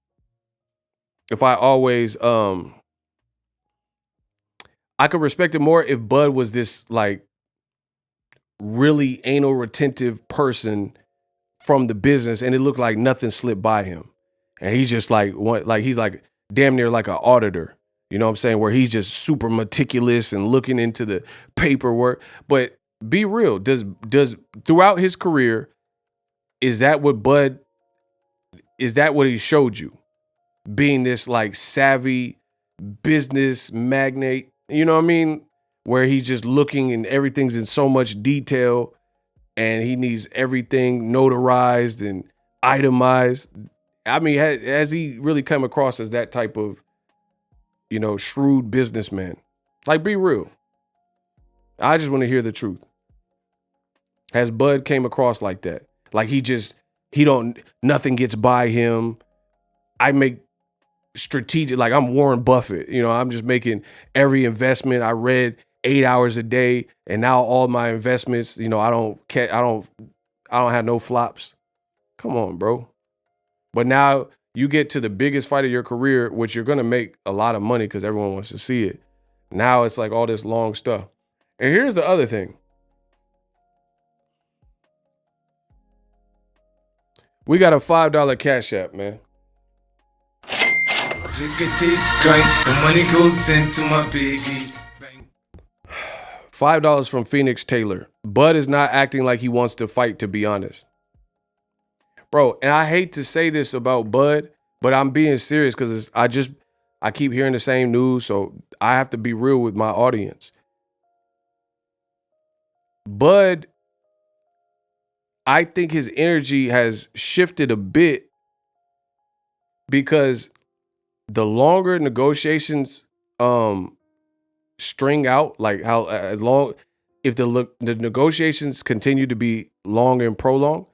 I could respect it more if Bud was this like really anal retentive person from the business, and it looked like nothing slipped by him, and he's just like he's like damn near like an auditor. You know what I'm saying? Where he's just super meticulous and looking into the paperwork. But be real, does throughout his career, is that what he showed you? Being this like savvy business magnate, you know what I mean? Where he's just looking and everything's in so much detail and he needs everything notarized and itemized. I mean, has he really come across as that type of, you know, shrewd businessman? Like, be real. I just want to hear the truth. Has Bud came across like that? Like nothing gets by him. I make strategic, like I'm Warren Buffett, you know, I'm just making every investment. I read 8 hours a day and now all my investments, you know, I don't have no flops. Come on, bro. But now you get to the biggest fight of your career, which you're going to make a lot of money because everyone wants to see it. Now it's like all this long stuff. And here's the other thing. We got a $5 Cash App, man.
The money goes into my piggy.
$5 from Phoenix Taylor. Bud is not acting like he wants to fight, to be honest. Bro, and I hate to say this about Bud, but I'm being serious because I keep hearing the same news, so I have to be real with my audience. Bud, I think his energy has shifted a bit because the longer negotiations string out, like how as long if the negotiations continue to be long and prolonged,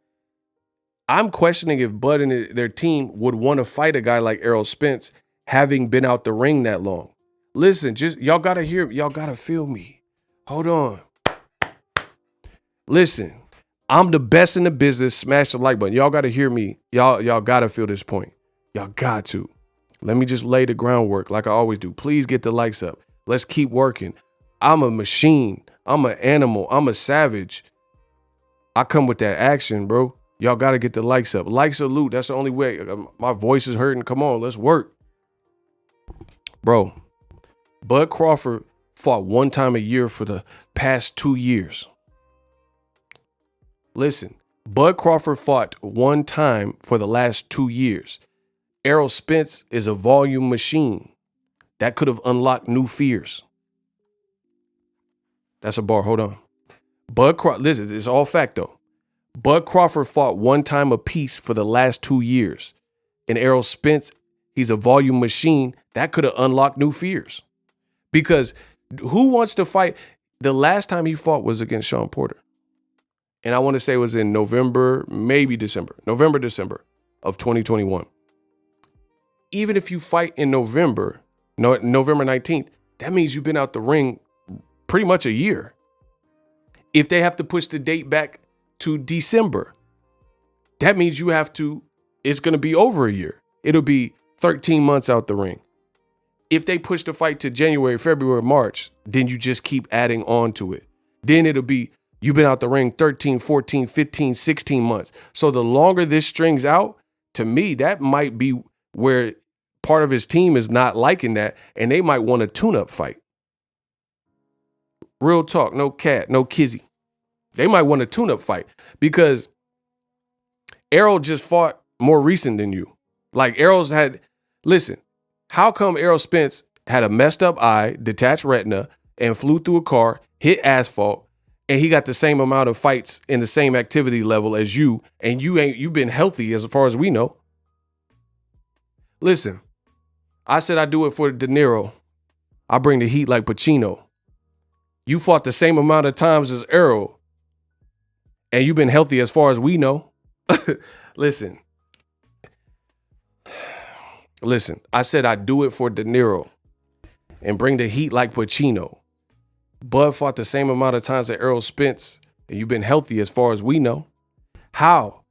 I'm questioning if Bud and their team would want to fight a guy like Errol Spence having been out the ring that long. Listen, just y'all gotta feel me. Hold on. Listen, I'm the best in the business. Smash the like button. Y'all gotta hear me. Y'all gotta feel this point. Y'all got to. Let me just lay the groundwork like I always do. Please get the likes up. Let's keep working. I'm a machine. I'm an animal. I'm a savage. I come with that action, bro. Y'all got to get the likes up. Like, salute. That's the only way. My voice is hurting. Come on, let's work. Bro, Bud Crawford fought one time a year for the past 2 years. Listen, Bud Crawford fought one time for the last 2 years. Errol Spence is a volume machine. That could have unlocked new fears. That's a bar. Hold on. Listen, it's all fact though. Bud Crawford fought one time apiece for the last 2 years. And Errol Spence, he's a volume machine. That could have unlocked new fears. Because who wants to fight? The last time he fought was against Sean Porter. And I want to say it was in November, maybe December. November, December of 2021. Even if you fight in November 19th, that means you've been out the ring pretty much a year. If they have to push the date back to December, that means it's going to be over a year. It'll be 13 months out the ring. If they push the fight to January, February, March, then you just keep adding on to it. Then it'll be, you've been out the ring 13, 14, 15, 16 months. So the longer this strings out, to me, that might be where part of his team is not liking that, and they might want a tune-up fight. Real talk, no cat, no kizzy. They might want a tune-up fight because Errol just fought more recent than you. Like listen, how come Errol Spence had a messed up eye, detached retina, and flew through a car, hit asphalt, and he got the same amount of fights in the same activity level as you, and you've been healthy as far as we know. Listen, I said I do it for De Niro. I bring the heat like Pacino. You fought the same amount of times as Errol, and you've been healthy as far as we know. Listen, I said I do it for De Niro and bring the heat like Pacino. Bud fought the same amount of times as Errol Spence, and you've been healthy as far as we know. How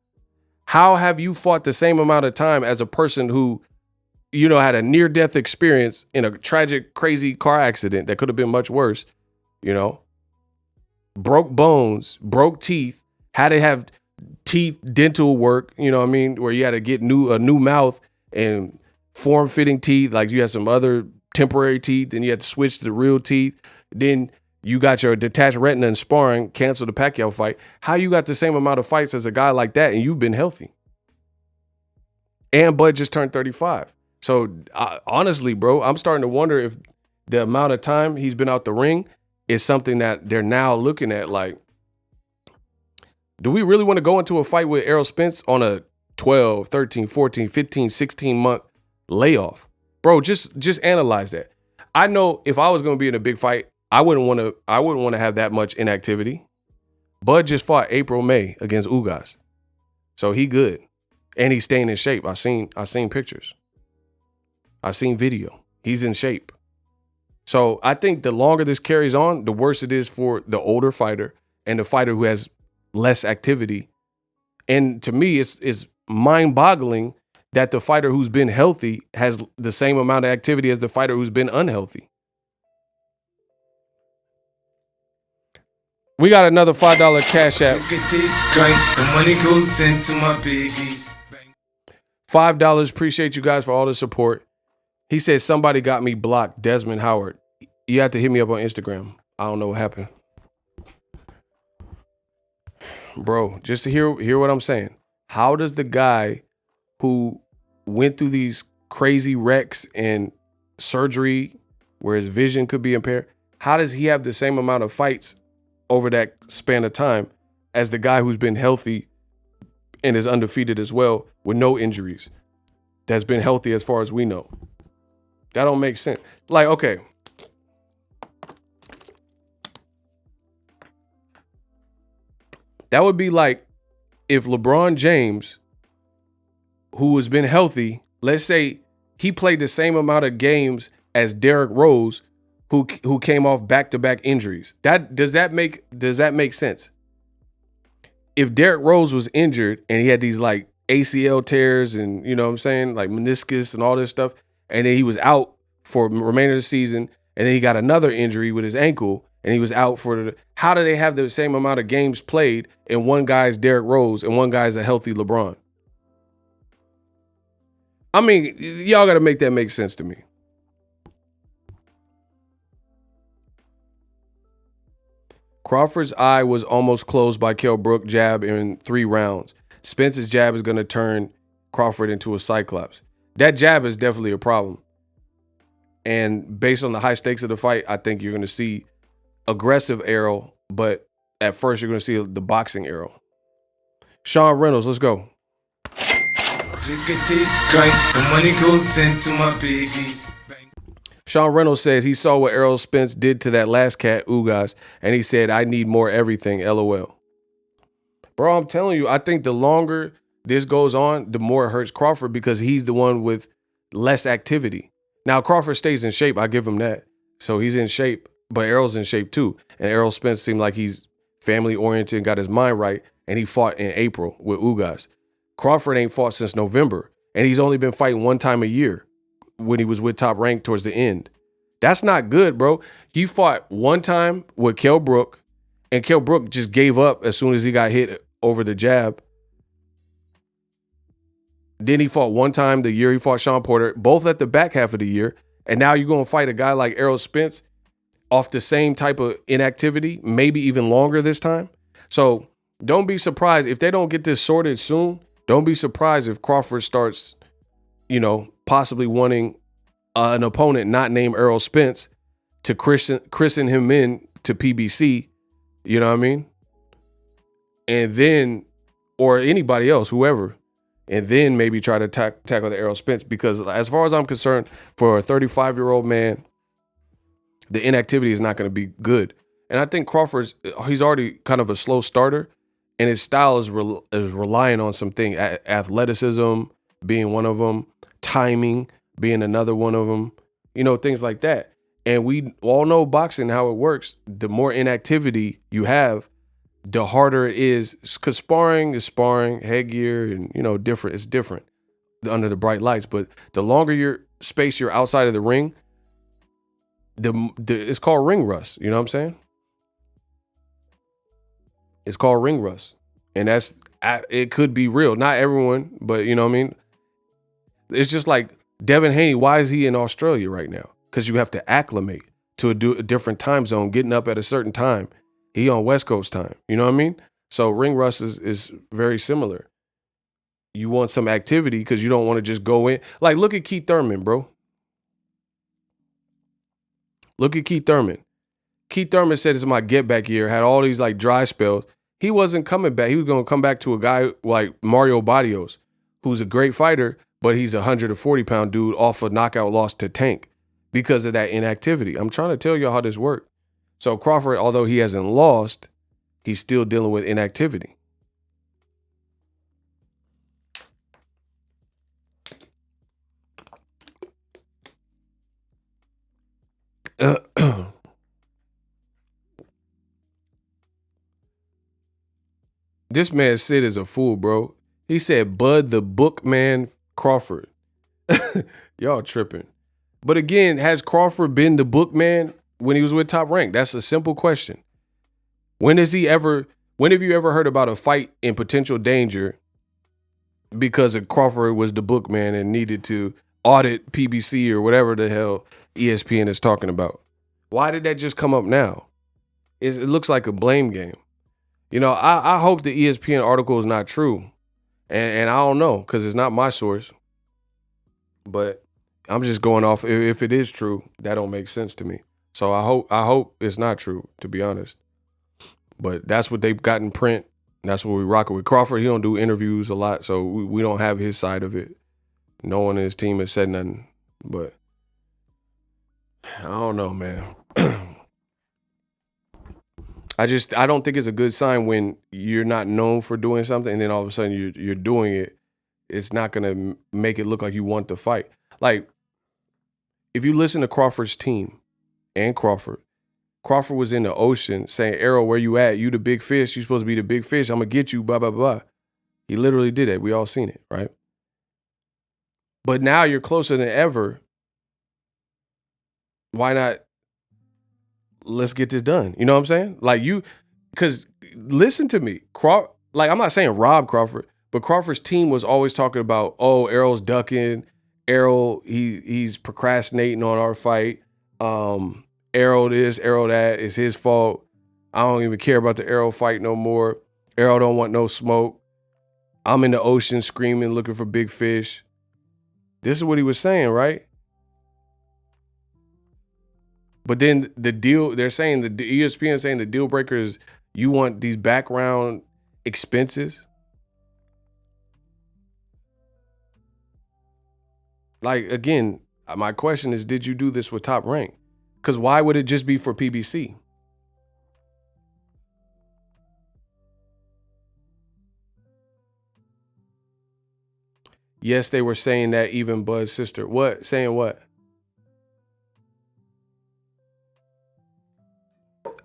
have you fought the same amount of time as a person who, had a near-death experience in a tragic, crazy car accident that could have been much worse, broke bones, broke teeth, had to have teeth dental work, where you had to get a new mouth and form-fitting teeth, like you had some other temporary teeth, then you had to switch to the real teeth, then you got your detached retina and sparring, cancel the Pacquiao fight. How you got the same amount of fights as a guy like that and you've been healthy? And Bud just turned 35. So honestly, bro, I'm starting to wonder if the amount of time he's been out the ring is something that they're now looking at like, do we really want to go into a fight with Errol Spence on a 12, 13, 14, 15, 16 month layoff? Bro, just analyze that. I know if I was going to be in a big fight, I wouldn't want to have that much inactivity. Bud just fought April, May against Ugas. So he good. And he's staying in shape. I seen pictures. I seen video. He's in shape. So I think the longer this carries on, the worse it is for the older fighter and the fighter who has less activity. And to me, it's mind-boggling that the fighter who's been healthy has the same amount of activity as the fighter who's been unhealthy. We got another $5 Cash App.
The money goes into my piggy.
$5. Appreciate you guys for all the support. He said somebody got me blocked. Desmond Howard. You have to hit me up on Instagram. I don't know what happened. Bro, just to hear what I'm saying. How does the guy who went through these crazy wrecks and surgery where his vision could be impaired, how does he have the same amount of fights over that span of time as the guy who's been healthy and is undefeated as well with no injuries, that's been healthy as far as we know? That don't make sense. Like, okay. That would be like if LeBron James, who has been healthy, let's say he played the same amount of games as Derrick Rose, who came off back-to-back injuries. Does that make sense? If Derrick Rose was injured and he had these like ACL tears and, you know what I'm saying, like meniscus and all this stuff, and then he was out for the remainder of the season, and then he got another injury with his ankle, and he was out for how do they have the same amount of games played and one guy's Derrick Rose and one guy's a healthy LeBron? I mean, y'all got to make that make sense to me. Crawford's eye was almost closed by Kell Brook jab in 3 rounds. Spence's jab is going to turn Crawford into a cyclops. That jab is definitely a problem. And based on the high stakes of the fight, I think you're going to see aggressive Errol, but at first you're going to see the boxing Errol. Sean Reynolds, let's go.
The money goes into my piggy.
Sean Reynolds says he saw what Errol Spence did to that last cat, Ugas, and he said, I need more everything, LOL. Bro, I'm telling you, I think the longer this goes on, the more it hurts Crawford because he's the one with less activity. Now, Crawford stays in shape. I give him that. So he's in shape, but Errol's in shape too. And Errol Spence seemed like he's family-oriented and got his mind right, and he fought in April with Ugas. Crawford ain't fought since November, and he's only been fighting 1 time a year when he was with Top Rank towards the end. That's not good, bro. He fought 1 time with Kell Brook, and Kell Brook just gave up as soon as he got hit over the jab. Then he fought 1 time the year he fought Sean Porter, both at the back half of the year. And now you're going to fight a guy like Errol Spence off the same type of inactivity, maybe even longer this time. So don't be surprised if they don't get this sorted soon. Don't be surprised if Crawford starts, possibly wanting an opponent not named Errol Spence to christen him in to PBC. You know what I mean? And then, or anybody else, whoever, and then maybe try to tackle the Errol Spence, because as far as I'm concerned, for a 35-year-old man, the inactivity is not going to be good. And I think he's already kind of a slow starter, and his style is relying on something, athleticism being one of them, timing being another one of them, things like that. And we all know boxing, how it works. The more inactivity you have, the harder it is, because sparring is sparring, headgear, and different. It's different under the bright lights. But the longer you're outside of the ring, it's called ring rust. You know what I'm saying? It's called ring rust, and it could be real. Not everyone, but you know what I mean. It's just like Devin Haney. Why is he in Australia right now? Because you have to acclimate to a different time zone, getting up at a certain time. He on West Coast time. You know what I mean? So ring rust is very similar. You want some activity because you don't want to just go in. Like, look at Keith Thurman, bro. Look at Keith Thurman. Keith Thurman said it's my get back year, had all these like dry spells. He wasn't coming back. He was going to come back to a guy like Mario Barrios, who's a great fighter, but he's a 140-pound dude off a knockout loss to Tank because of that inactivity. I'm trying to tell y'all how this works. So Crawford, although he hasn't lost, he's still dealing with inactivity. This man Sid is a fool, bro. He said Bud the Bookman Crawford. Y'all tripping. But again, has Crawford been the bookman when he was with Top Rank? That's a simple question. When have you ever heard about a fight in potential danger because of Crawford was the bookman and needed to audit PBC or whatever the hell ESPN is talking about? Why did that just come up now? It looks like a blame game. I hope the ESPN article is not true. And I don't know, because it's not my source. But I'm just going off. If it is true, that don't make sense to me. So I hope it's not true, to be honest. But that's what they've got in print. That's what we rock with. Crawford, he don't do interviews a lot, so we don't have his side of it. No one in his team has said nothing. But I don't know, man. I don't think it's a good sign when you're not known for doing something and then all of a sudden you're doing it. It's not going to make it look like you want to fight. Like, if you listen to Crawford's team and Crawford was in the ocean saying, Errol, where you at? You the big fish. You supposed to be the big fish. I'm going to get you, blah, blah, blah. He literally did it. We all seen it, right? But now you're closer than ever. Why not? Let's get this done. You know what I'm saying? Like because listen to me. Like, I'm not saying rob Crawford, but Crawford's team was always talking about, oh, Errol's ducking. Errol, he's procrastinating on our fight. Errol this, Errol that. It's his fault. I don't even care about the Errol fight no more. Errol don't want no smoke. I'm in the ocean screaming, looking for big fish. This is what he was saying, right? But then the deal, they're saying, the ESPN saying the deal breaker is you want these background expenses. Like, again, my question is, did you do this with Top Rank? Because why would it just be for PBC? Yes, they were saying that even Bud's sister. What? Saying what?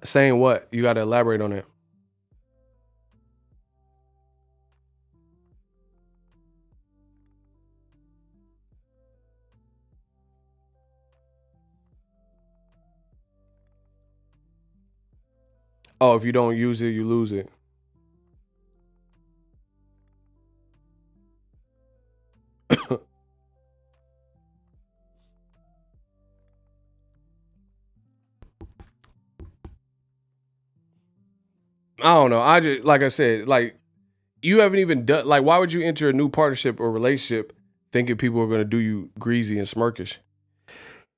Saying what? You got to elaborate on that. Oh, if you don't use it, you lose it. I don't know. I just, like I said, like, you haven't even done, like, why would you enter a new partnership or relationship thinking people are going to do you greasy and smirkish?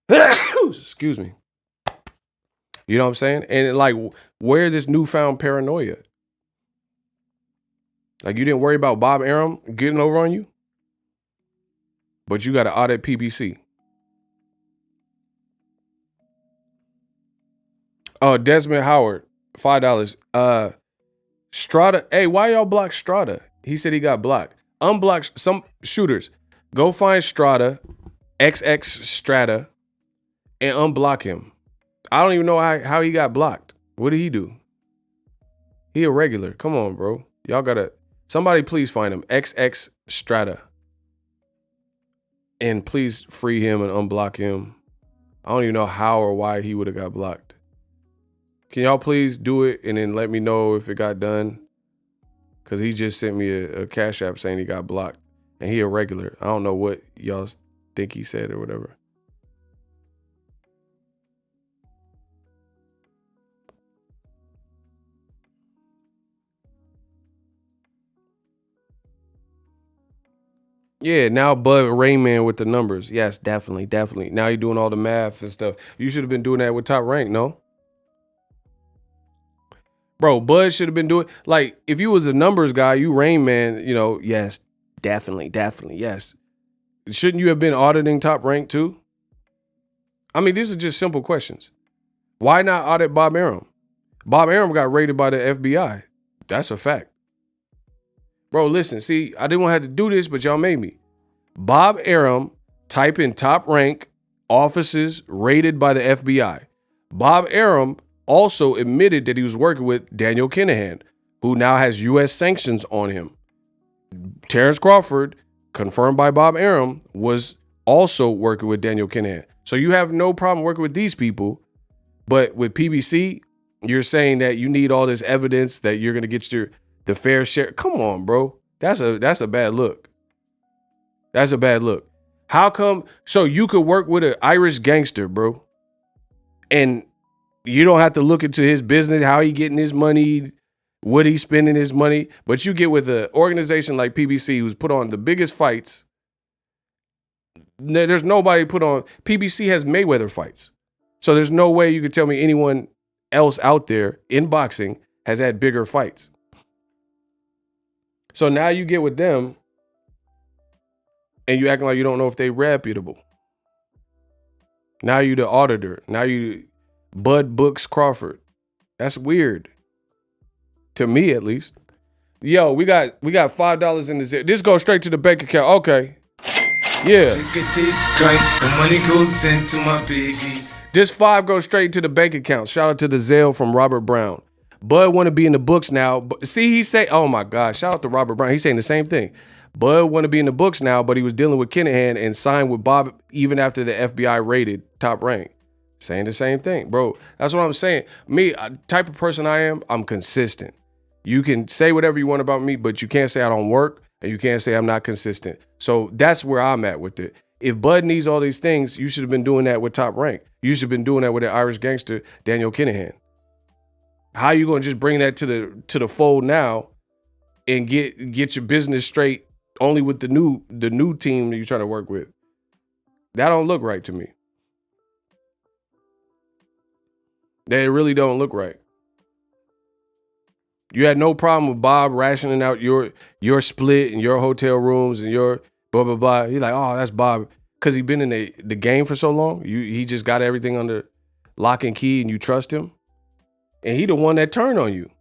Excuse me. You know what I'm saying? And like, where this newfound paranoia? Like, you didn't worry about Bob Arum getting over on you, but you got to audit PBC. Oh, Desmond Howard, $5. Strata. Hey, why y'all block Strata? He said he got blocked. Unblock some shooters. Go find Strata, XX Strata, and unblock him. I don't even know how he got blocked. What did he do? He a regular. Come on, bro. Y'all gotta, somebody please find him. XX Strata. And please free him and unblock him. I don't even know how or why he would have got blocked. Can y'all please do it and then let me know if it got done? Because he just sent me a Cash App saying he got blocked. And he a regular. I don't know what y'all think he said or whatever. Yeah, now Bud Rayman with the numbers. Yes, definitely. Now you're doing all the math and stuff. You should have been doing that with Top Rank, no? Bro, Bud should have been doing, like, if you was a numbers guy, you Rain Man, you know, yes, definitely, yes. Shouldn't you have been auditing Top Rank too? I mean, these are just simple questions. Why not audit Bob Arum? Bob Arum got raided by the FBI. That's a fact. Bro, listen, see, I didn't want to have to do this, but y'all made me. Bob Arum, type in Top Rank, offices raided by the FBI. Bob Arum also admitted that he was working with Daniel Kinahan, who now has U.S. sanctions on him. Terence Crawford, confirmed by Bob Arum, was also working with Daniel Kinahan. So you have no problem working with these people, but with PBC, you're saying that you need all this evidence that you're going to get the fair share. Come on, bro. That's a bad look. That's a bad look. How come? So you could work with an Irish gangster, bro, and you don't have to look into his business, how he getting his money, what he's spending his money. But you get with an organization like PBC, who's put on the biggest fights. There's nobody put on. PBC has Mayweather fights. So there's no way you could tell me anyone else out there in boxing has had bigger fights. So now you get with them and you acting like you don't know if they reputable. Now you the auditor. Now you Bud Books Crawford. That's weird. To me, at least. Yo, we got $5 in this. This goes straight to the bank account. Okay. Yeah.
The money goes into my piggy.
This 5 goes straight to the bank account. Shout out to the Zelle from Robert Brown. Bud want to be in the books now. But see, he say, oh my God, shout out to Robert Brown. He's saying the same thing. Bud want to be in the books now, but he was dealing with Kenichi and signed with Bob even after the FBI raided Top Rank. Saying the same thing, bro. That's what I'm saying. Me, type of person I am, I'm consistent. You can say whatever you want about me, but you can't say I don't work and you can't say I'm not consistent. So that's where I'm at with it. If Bud needs all these things, you should have been doing that with Top Rank. You should have been doing that with the Irish gangster, Daniel Kenichi. How you gonna just bring that to the fold now and get your business straight only with the new team that you're trying to work with? That don't look right to me. They really don't look right. You had no problem with Bob rationing out your split and your hotel rooms and your blah, blah, blah. He's like, oh, that's Bob. Because he's been in the game for so long. He just got everything under lock and key and you trust him. And he the one that turned on you.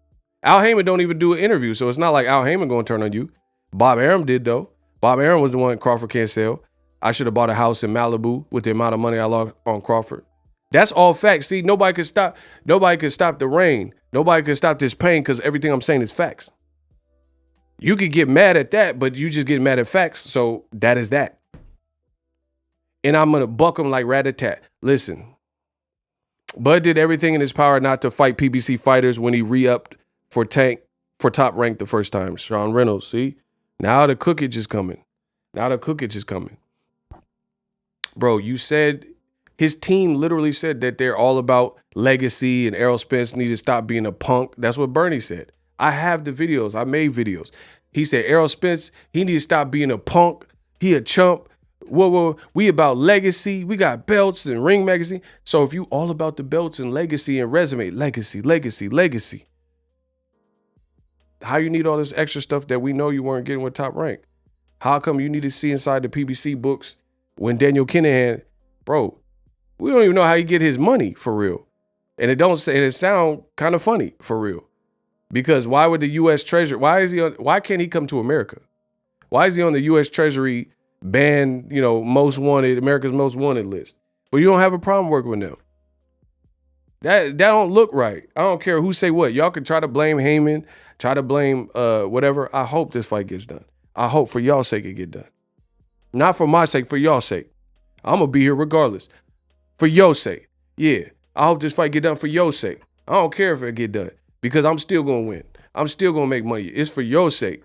Al Heyman don't even do an interview, so it's not like Al Heyman going to turn on you. Bob Arum did, though. Bob Arum was the one Crawford can't sell. I should have bought a house in Malibu with the amount of money I lost on Crawford. That's all facts. See, nobody could stop the rain. Nobody could stop this pain because everything I'm saying is facts. You could get mad at that, but you just get mad at facts, so that is that. And I'm going to buck him like rat-a-tat. Listen, Bud did everything in his power not to fight PBC fighters when he re-upped for Top Rank the first time. Sean Reynolds, see? Now the cookage is coming. Bro, you said, his team literally said that they're all about legacy and Errol Spence need to stop being a punk. That's what Bernie said. I have the videos. I made videos. He said Errol Spence, he need to stop being a punk. He a chump. Whoa, we about legacy. We got belts and Ring Magazine. So if you all about the belts and legacy and resume, legacy. How you need all this extra stuff that we know you weren't getting with Top Rank? How come you need to see inside the PBC books when Daniel Kenichi, bro, we don't even know how he get his money for real. And it sound kind of funny for real. Because why would the U.S. Treasury, why can't he come to America? Why is he on the U.S. Treasury banned, America's most wanted list? But you don't have a problem working with them. That don't look right. I don't care who say what. Y'all can try to blame Heyman, try to blame whatever. I hope this fight gets done. I hope for y'all's sake it get done. Not for my sake, for y'all's sake. I'm going to be here regardless. For your sake. Yeah. I hope this fight get done for your sake. I don't care if it get done because I'm still going to win. I'm still going to make money. It's for your sake.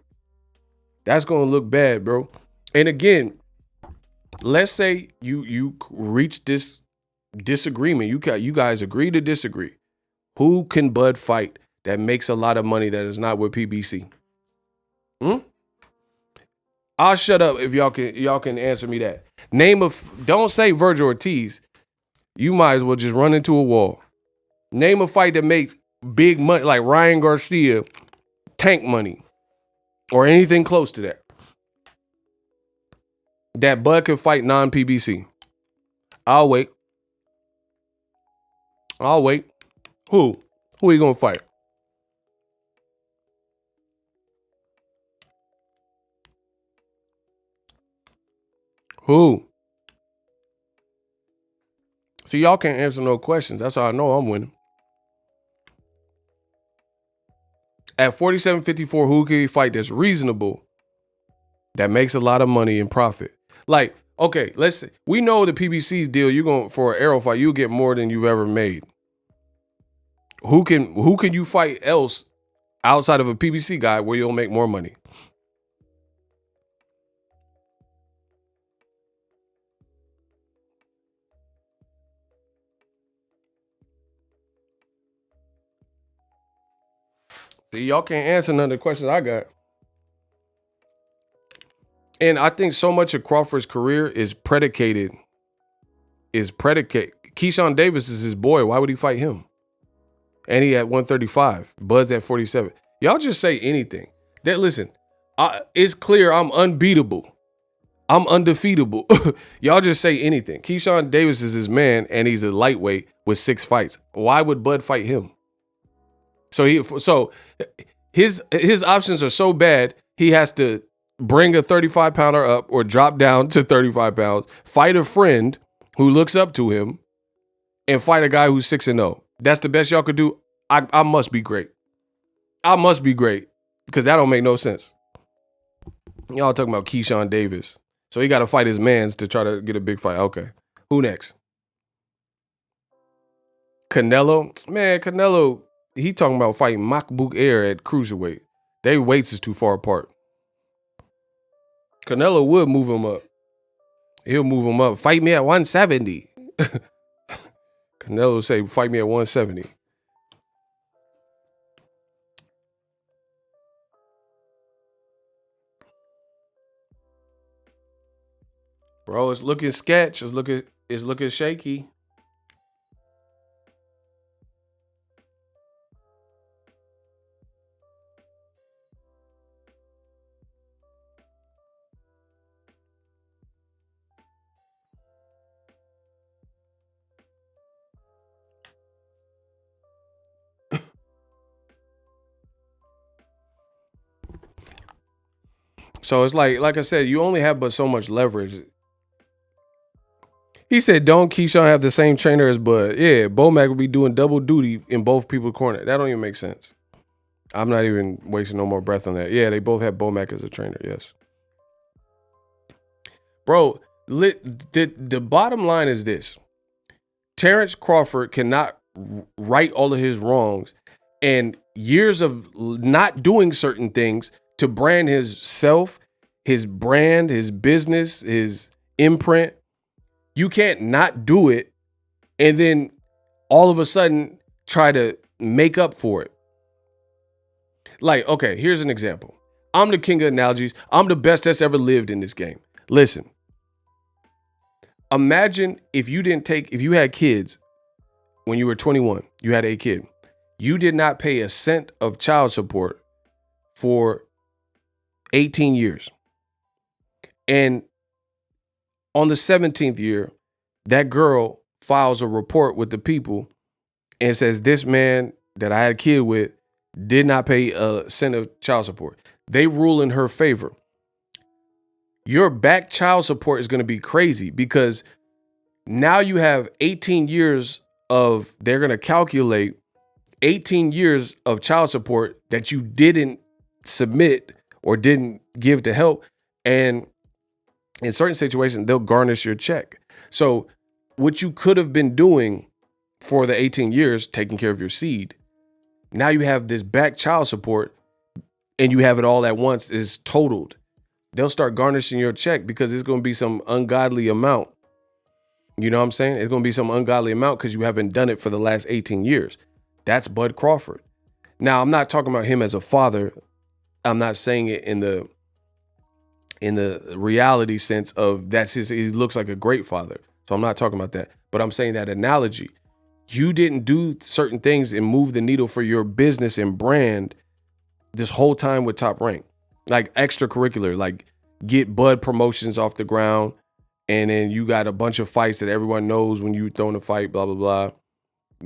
That's going to look bad, bro. And again, let's say you reach this disagreement. You guys agree to disagree. Who can Bud fight that makes a lot of money that is not with PBC? I'll shut up if y'all can answer me that. Don't say Virgil Ortiz. You might as well just run into a wall. Name a fight that makes big money, like Ryan Garcia, tank money, or anything close to that. That Bud can fight non-PBC. I'll wait. Who are you gonna fight? Who? See, y'all can't answer no questions. That's how I know I'm winning. At 47.54, who can you fight that's reasonable, that makes a lot of money and profit? Like, okay, let's say we know the PBC's deal. You're going for an Errol fight, you get more than you've ever made. Who can you fight else outside of a PBC guy where you'll make more money? See, y'all can't answer none of the questions I got. And I think so much of Crawford's career is predicated. Keyshawn Davis is his boy. Why would he fight him? And he at 135. Bud's at 47. Y'all just say anything. Listen, it's clear I'm unbeatable. I'm undefeatable. Y'all just say anything. Keyshawn Davis is his man, and he's a lightweight with 6 fights. Why would Bud fight him? So his options are so bad, he has to bring a 35-pounder up or drop down to 35 pounds, fight a friend who looks up to him, and fight a guy who's 6-0. That's the best y'all could do. I must be great. I must be great because that don't make no sense. Y'all talking about Keyshawn Davis. So he got to fight his mans to try to get a big fight. Okay. Who next? Canelo. Man, Canelo, he talking about fighting Makbuk Air at cruiserweight. Their weights is too far apart. Canelo would move him up. He'll move him up. Fight me at 170. Canelo say, fight me at 170. Bro, it's looking sketch. It's looking shaky. So it's like I said, you only have but so much leverage. He said, don't Keyshawn have the same trainer as Bud? Yeah, Bomac would be doing double duty in both people's corner. That don't even make sense. I'm not even wasting no more breath on that. Yeah, they both have Bomac as a trainer, yes. Bro, the bottom line is this. Terence Crawford cannot right all of his wrongs and years of not doing certain things to brand himself, his brand, his business, his imprint. You can't not do it and then all of a sudden try to make up for it. Like, okay, here's an example. I'm the king of analogies. I'm the best that's ever lived in this game. Listen, imagine if you had kids when you were 21, you had a kid. You did not pay a cent of child support for 18 years. And on the 17th year, that girl files a report with the people and says, this man that I had a kid with did not pay a cent of child support. They rule in her favor. Your back child support is going to be crazy because now you have 18 years of, they're going to calculate 18 years of child support that you didn't submit or didn't give to help. And in certain situations, they'll garnish your check. So what you could have been doing for the 18 years, taking care of your seed, now you have this back child support and you have it all at once, is totaled. They'll start garnishing your check because it's going to be some ungodly amount. You know what I'm saying? It's going to be some ungodly amount because you haven't done it for the last 18 years. That's Bud Crawford. Now, I'm not talking about him as a father. I'm not saying it in the reality sense of he looks like a great father. So I'm not talking about that. But I'm saying that analogy. You didn't do certain things and move the needle for your business and brand this whole time with Top Rank. Like extracurricular, like get Bud promotions off the ground. And then you got a bunch of fights that everyone knows when you throw in a fight, blah, blah, blah.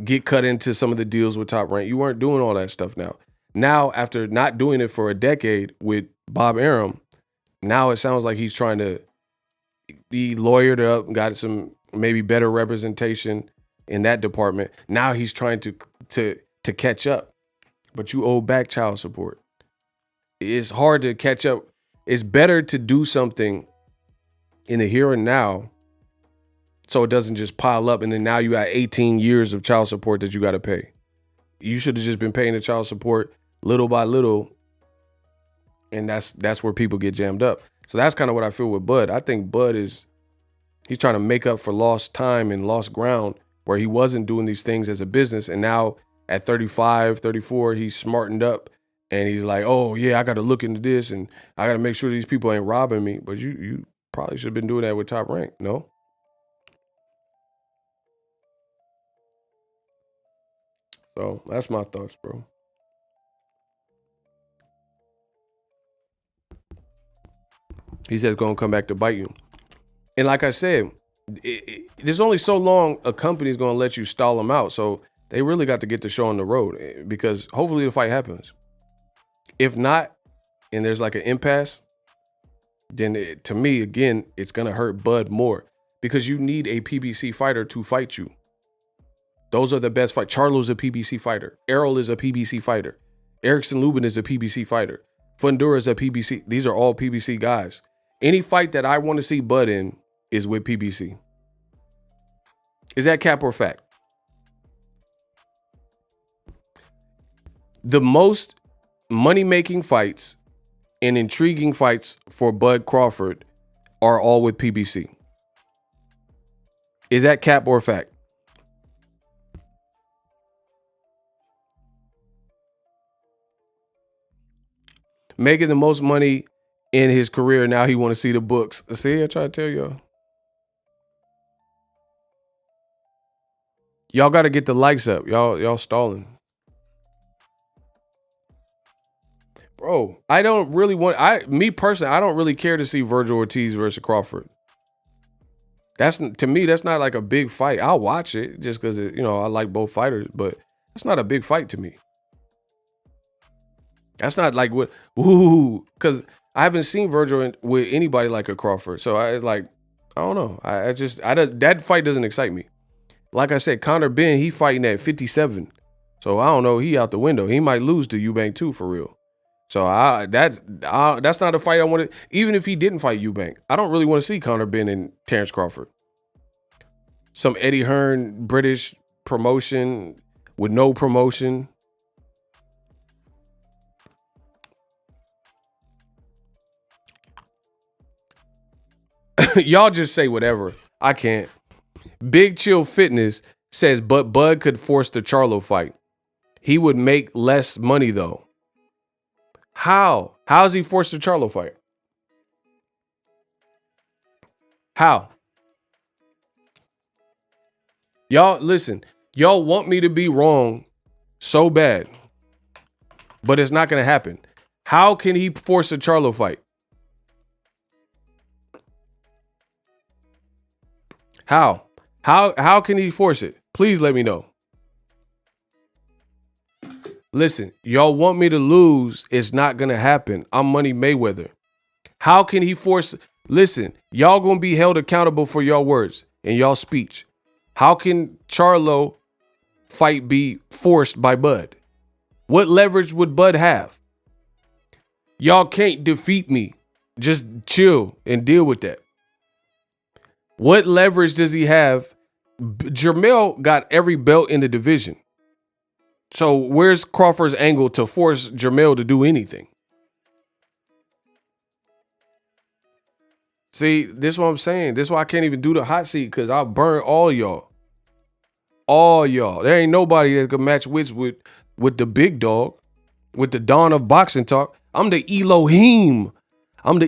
Get cut into some of the deals with Top Rank. You weren't doing all that stuff now. Now, after not doing it for a decade with Bob Arum, now it sounds like he's trying to be lawyered up, got some maybe better representation in that department. Now he's trying to catch up, but you owe back child support. It's hard to catch up. It's better to do something in the here and now so it doesn't just pile up and then now you got 18 years of child support that you got to pay. You should have just been paying the child support little by little, and that's where people get jammed up. So that's kind of what I feel with Bud. I think Bud he's trying to make up for lost time and lost ground where he wasn't doing these things as a business, and now at 35, 34, he's smartened up and he's like, oh yeah, I got to look into this and I got to make sure these people ain't robbing me. But you probably should have been doing that with Top Rank, no? So that's my thoughts, bro. He says going to come back to bite you. And like I said, there's only so long a company's going to let you stall them out. So they really got to get the show on the road because hopefully the fight happens. If not, and there's like an impasse, then to me, again, it's going to hurt Bud more because you need a PBC fighter to fight you. Those are the best fight. Charlo's a PBC fighter. Errol is a PBC fighter. Erickson Lubin is a PBC fighter. Fundura is a PBC. These are all PBC guys. Any fight that I want to see Bud in is with PBC. Is that cap or fact? The most money-making fights and intriguing fights for Bud Crawford are all with PBC. Is that cap or fact? Making the most money in his career. Now he want to see the books. See, I try to tell y'all. Y'all got to get the likes up. Y'all stalling. Bro, I don't really want, me personally, I don't really care to see Virgil Ortiz versus Crawford. To me, that's not like a big fight. I'll watch it just because, I like both fighters, but that's not a big fight to me. That's not like what, because I haven't seen Virgil with anybody like a Crawford. So I don't know. That fight doesn't excite me. Like I said, Conor Ben, he fighting at 57. So I don't know. He out the window. He might lose to Eubank too, for real. So that's not a fight I wanted. Even if he didn't fight Eubank, I don't really want to see Conor Ben and Terence Crawford. Some Eddie Hearn British promotion with no promotion. Y'all just say whatever. I can't. Big Chill Fitness says, but Bud could force the Charlo fight. He would make less money though. How? How's he forced the Charlo fight? How? Y'all, listen. Y'all want me to be wrong so bad, but it's not going to happen. How can he force a Charlo fight? How? How can he force it? Please let me know. Listen, y'all want me to lose. It's not going to happen. I'm Money Mayweather. How can he force? Listen, y'all going to be held accountable for y'all words and y'all speech. How can Charlo fight be forced by Bud? What leverage would Bud have? Y'all can't defeat me. Just chill and deal with that. What leverage does he have? Jermell got every belt in the division. So where's Crawford's angle to force Jermell to do anything? See, this is what I'm saying. This is why I can't even do the hot seat, because I'll burn all y'all. All y'all. There ain't nobody that can match wits with the big dog, with the dawn of boxing talk. I'm the Elohim. I'm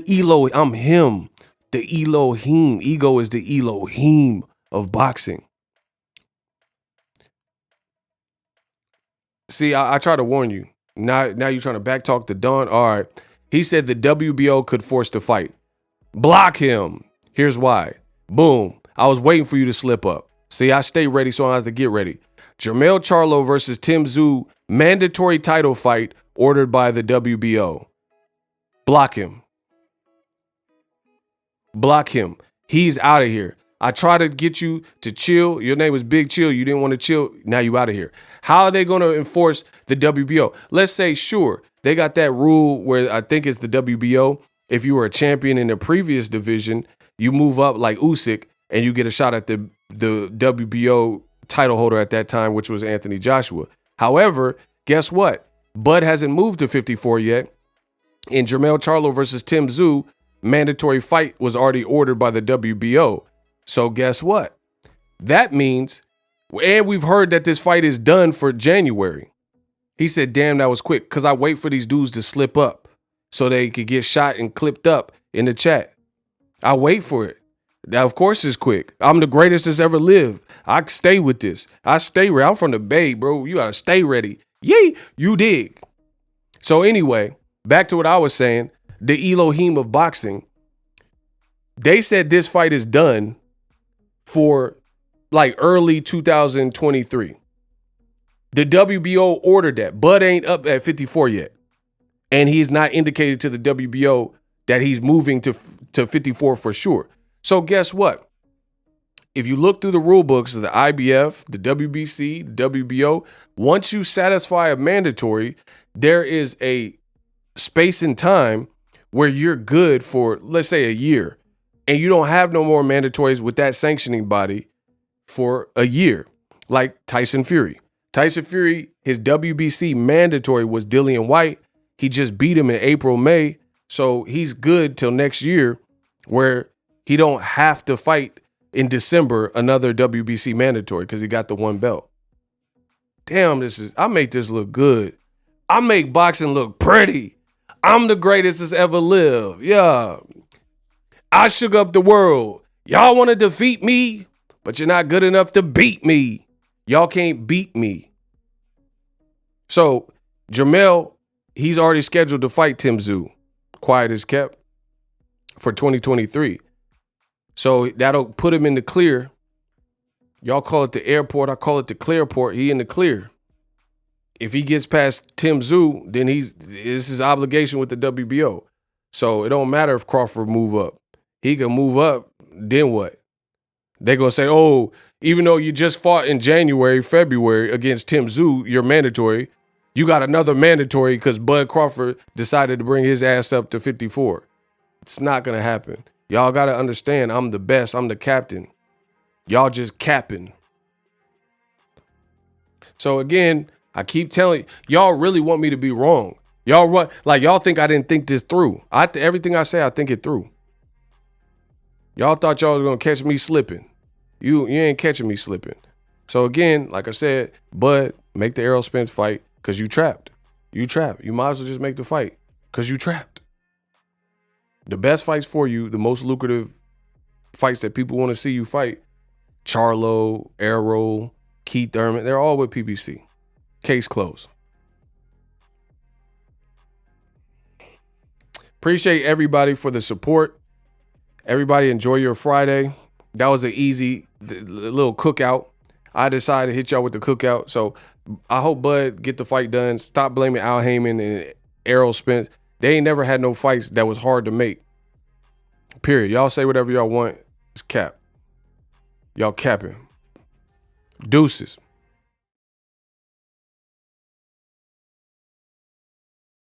him. The Elohim. Ego is the Elohim of boxing. See, I try to warn you. Now you're trying to backtalk the Don. All right. He said the WBO could force the fight. Block him. Here's why. Boom. I was waiting for you to slip up. See, I stay ready, so I have to get ready. Jermell Charlo versus Tim Tszyu, mandatory title fight ordered by the WBO. Block him. Block him. He's out of here. I try to get you to chill. Your name was Big Chill. You didn't want to chill. Now you out of here. How are they going to enforce the WBO? Let's say, sure, they got that rule where I think it's the WBO. If you were a champion in the previous division, you move up like Usyk and you get a shot at the WBO title holder at that time, which was Anthony Joshua. However, guess what? Bud hasn't moved to 54 yet. In Jermell Charlo versus Tim Tszyu, mandatory fight was already ordered by the WBO. So guess what? That means, and we've heard that this fight is done for January. He said, damn, that was quick, because I wait for these dudes to slip up so they could get shot and clipped up in the chat. I wait for it. Now, of course it's quick. I'm the greatest that's ever lived. I stay with this. I stay ready. I'm from the Bay, bro. You got to stay ready. Yay, you dig. So anyway, back to what I was saying, the Elohim of boxing. They said this fight is done for like early 2023. The WBO ordered that. Bud ain't up at 54 yet. And he's not indicated to the WBO that he's moving to 54 for sure. So guess what? If you look through the rule books of the IBF, the WBC, the WBO, once you satisfy a mandatory, there is a space in time where you're good for, let's say, a year, and you don't have no more mandatories with that sanctioning body for a year, like Tyson Fury. Tyson Fury, his WBC mandatory was Dillian White. He just beat him in April, May, so he's good till next year where he don't have to fight in December another WBC mandatory because he got the one belt. Damn, I make this look good. I make boxing look pretty. I'm the greatest that's ever lived. Yeah. I shook up the world. Y'all want to defeat me, but you're not good enough to beat me. Y'all can't beat me. So Jermell, he's already scheduled to fight Tim Tszyu, quiet as kept, for 2023. So that'll put him in the clear. Y'all call it the airport. I call it the clearport. He in the clear. If he gets past Tim Tszyu, then it's his obligation with the WBO. So it don't matter if Crawford move up. He can move up, then what? They're going to say, oh, even though you just fought in January, February against Tim Tszyu, you're mandatory. You got another mandatory because Bud Crawford decided to bring his ass up to 54. It's not going to happen. Y'all got to understand, I'm the best. I'm the captain. Y'all just capping. So again, I keep telling y'all really want me to be wrong. Y'all think I didn't think this through. Everything I say, I think it through. Y'all thought y'all was going to catch me slipping. You ain't catching me slipping. So again, like I said, Bud, make the Errol Spence fight because you trapped. You trapped. You might as well just make the fight because you trapped. The best fights for you, the most lucrative fights that people want to see you fight, Charlo, Errol, Keith Thurman, they're all with PBC. Case closed. Appreciate everybody for the support. Everybody enjoy your Friday. That was an easy little cookout. I decided to hit y'all with the cookout. So I hope Bud get the fight done. Stop blaming Al Heyman and Errol Spence. They ain't never had no fights that was hard to make. Period. Y'all say whatever y'all want. It's cap. Y'all capping. Deuces.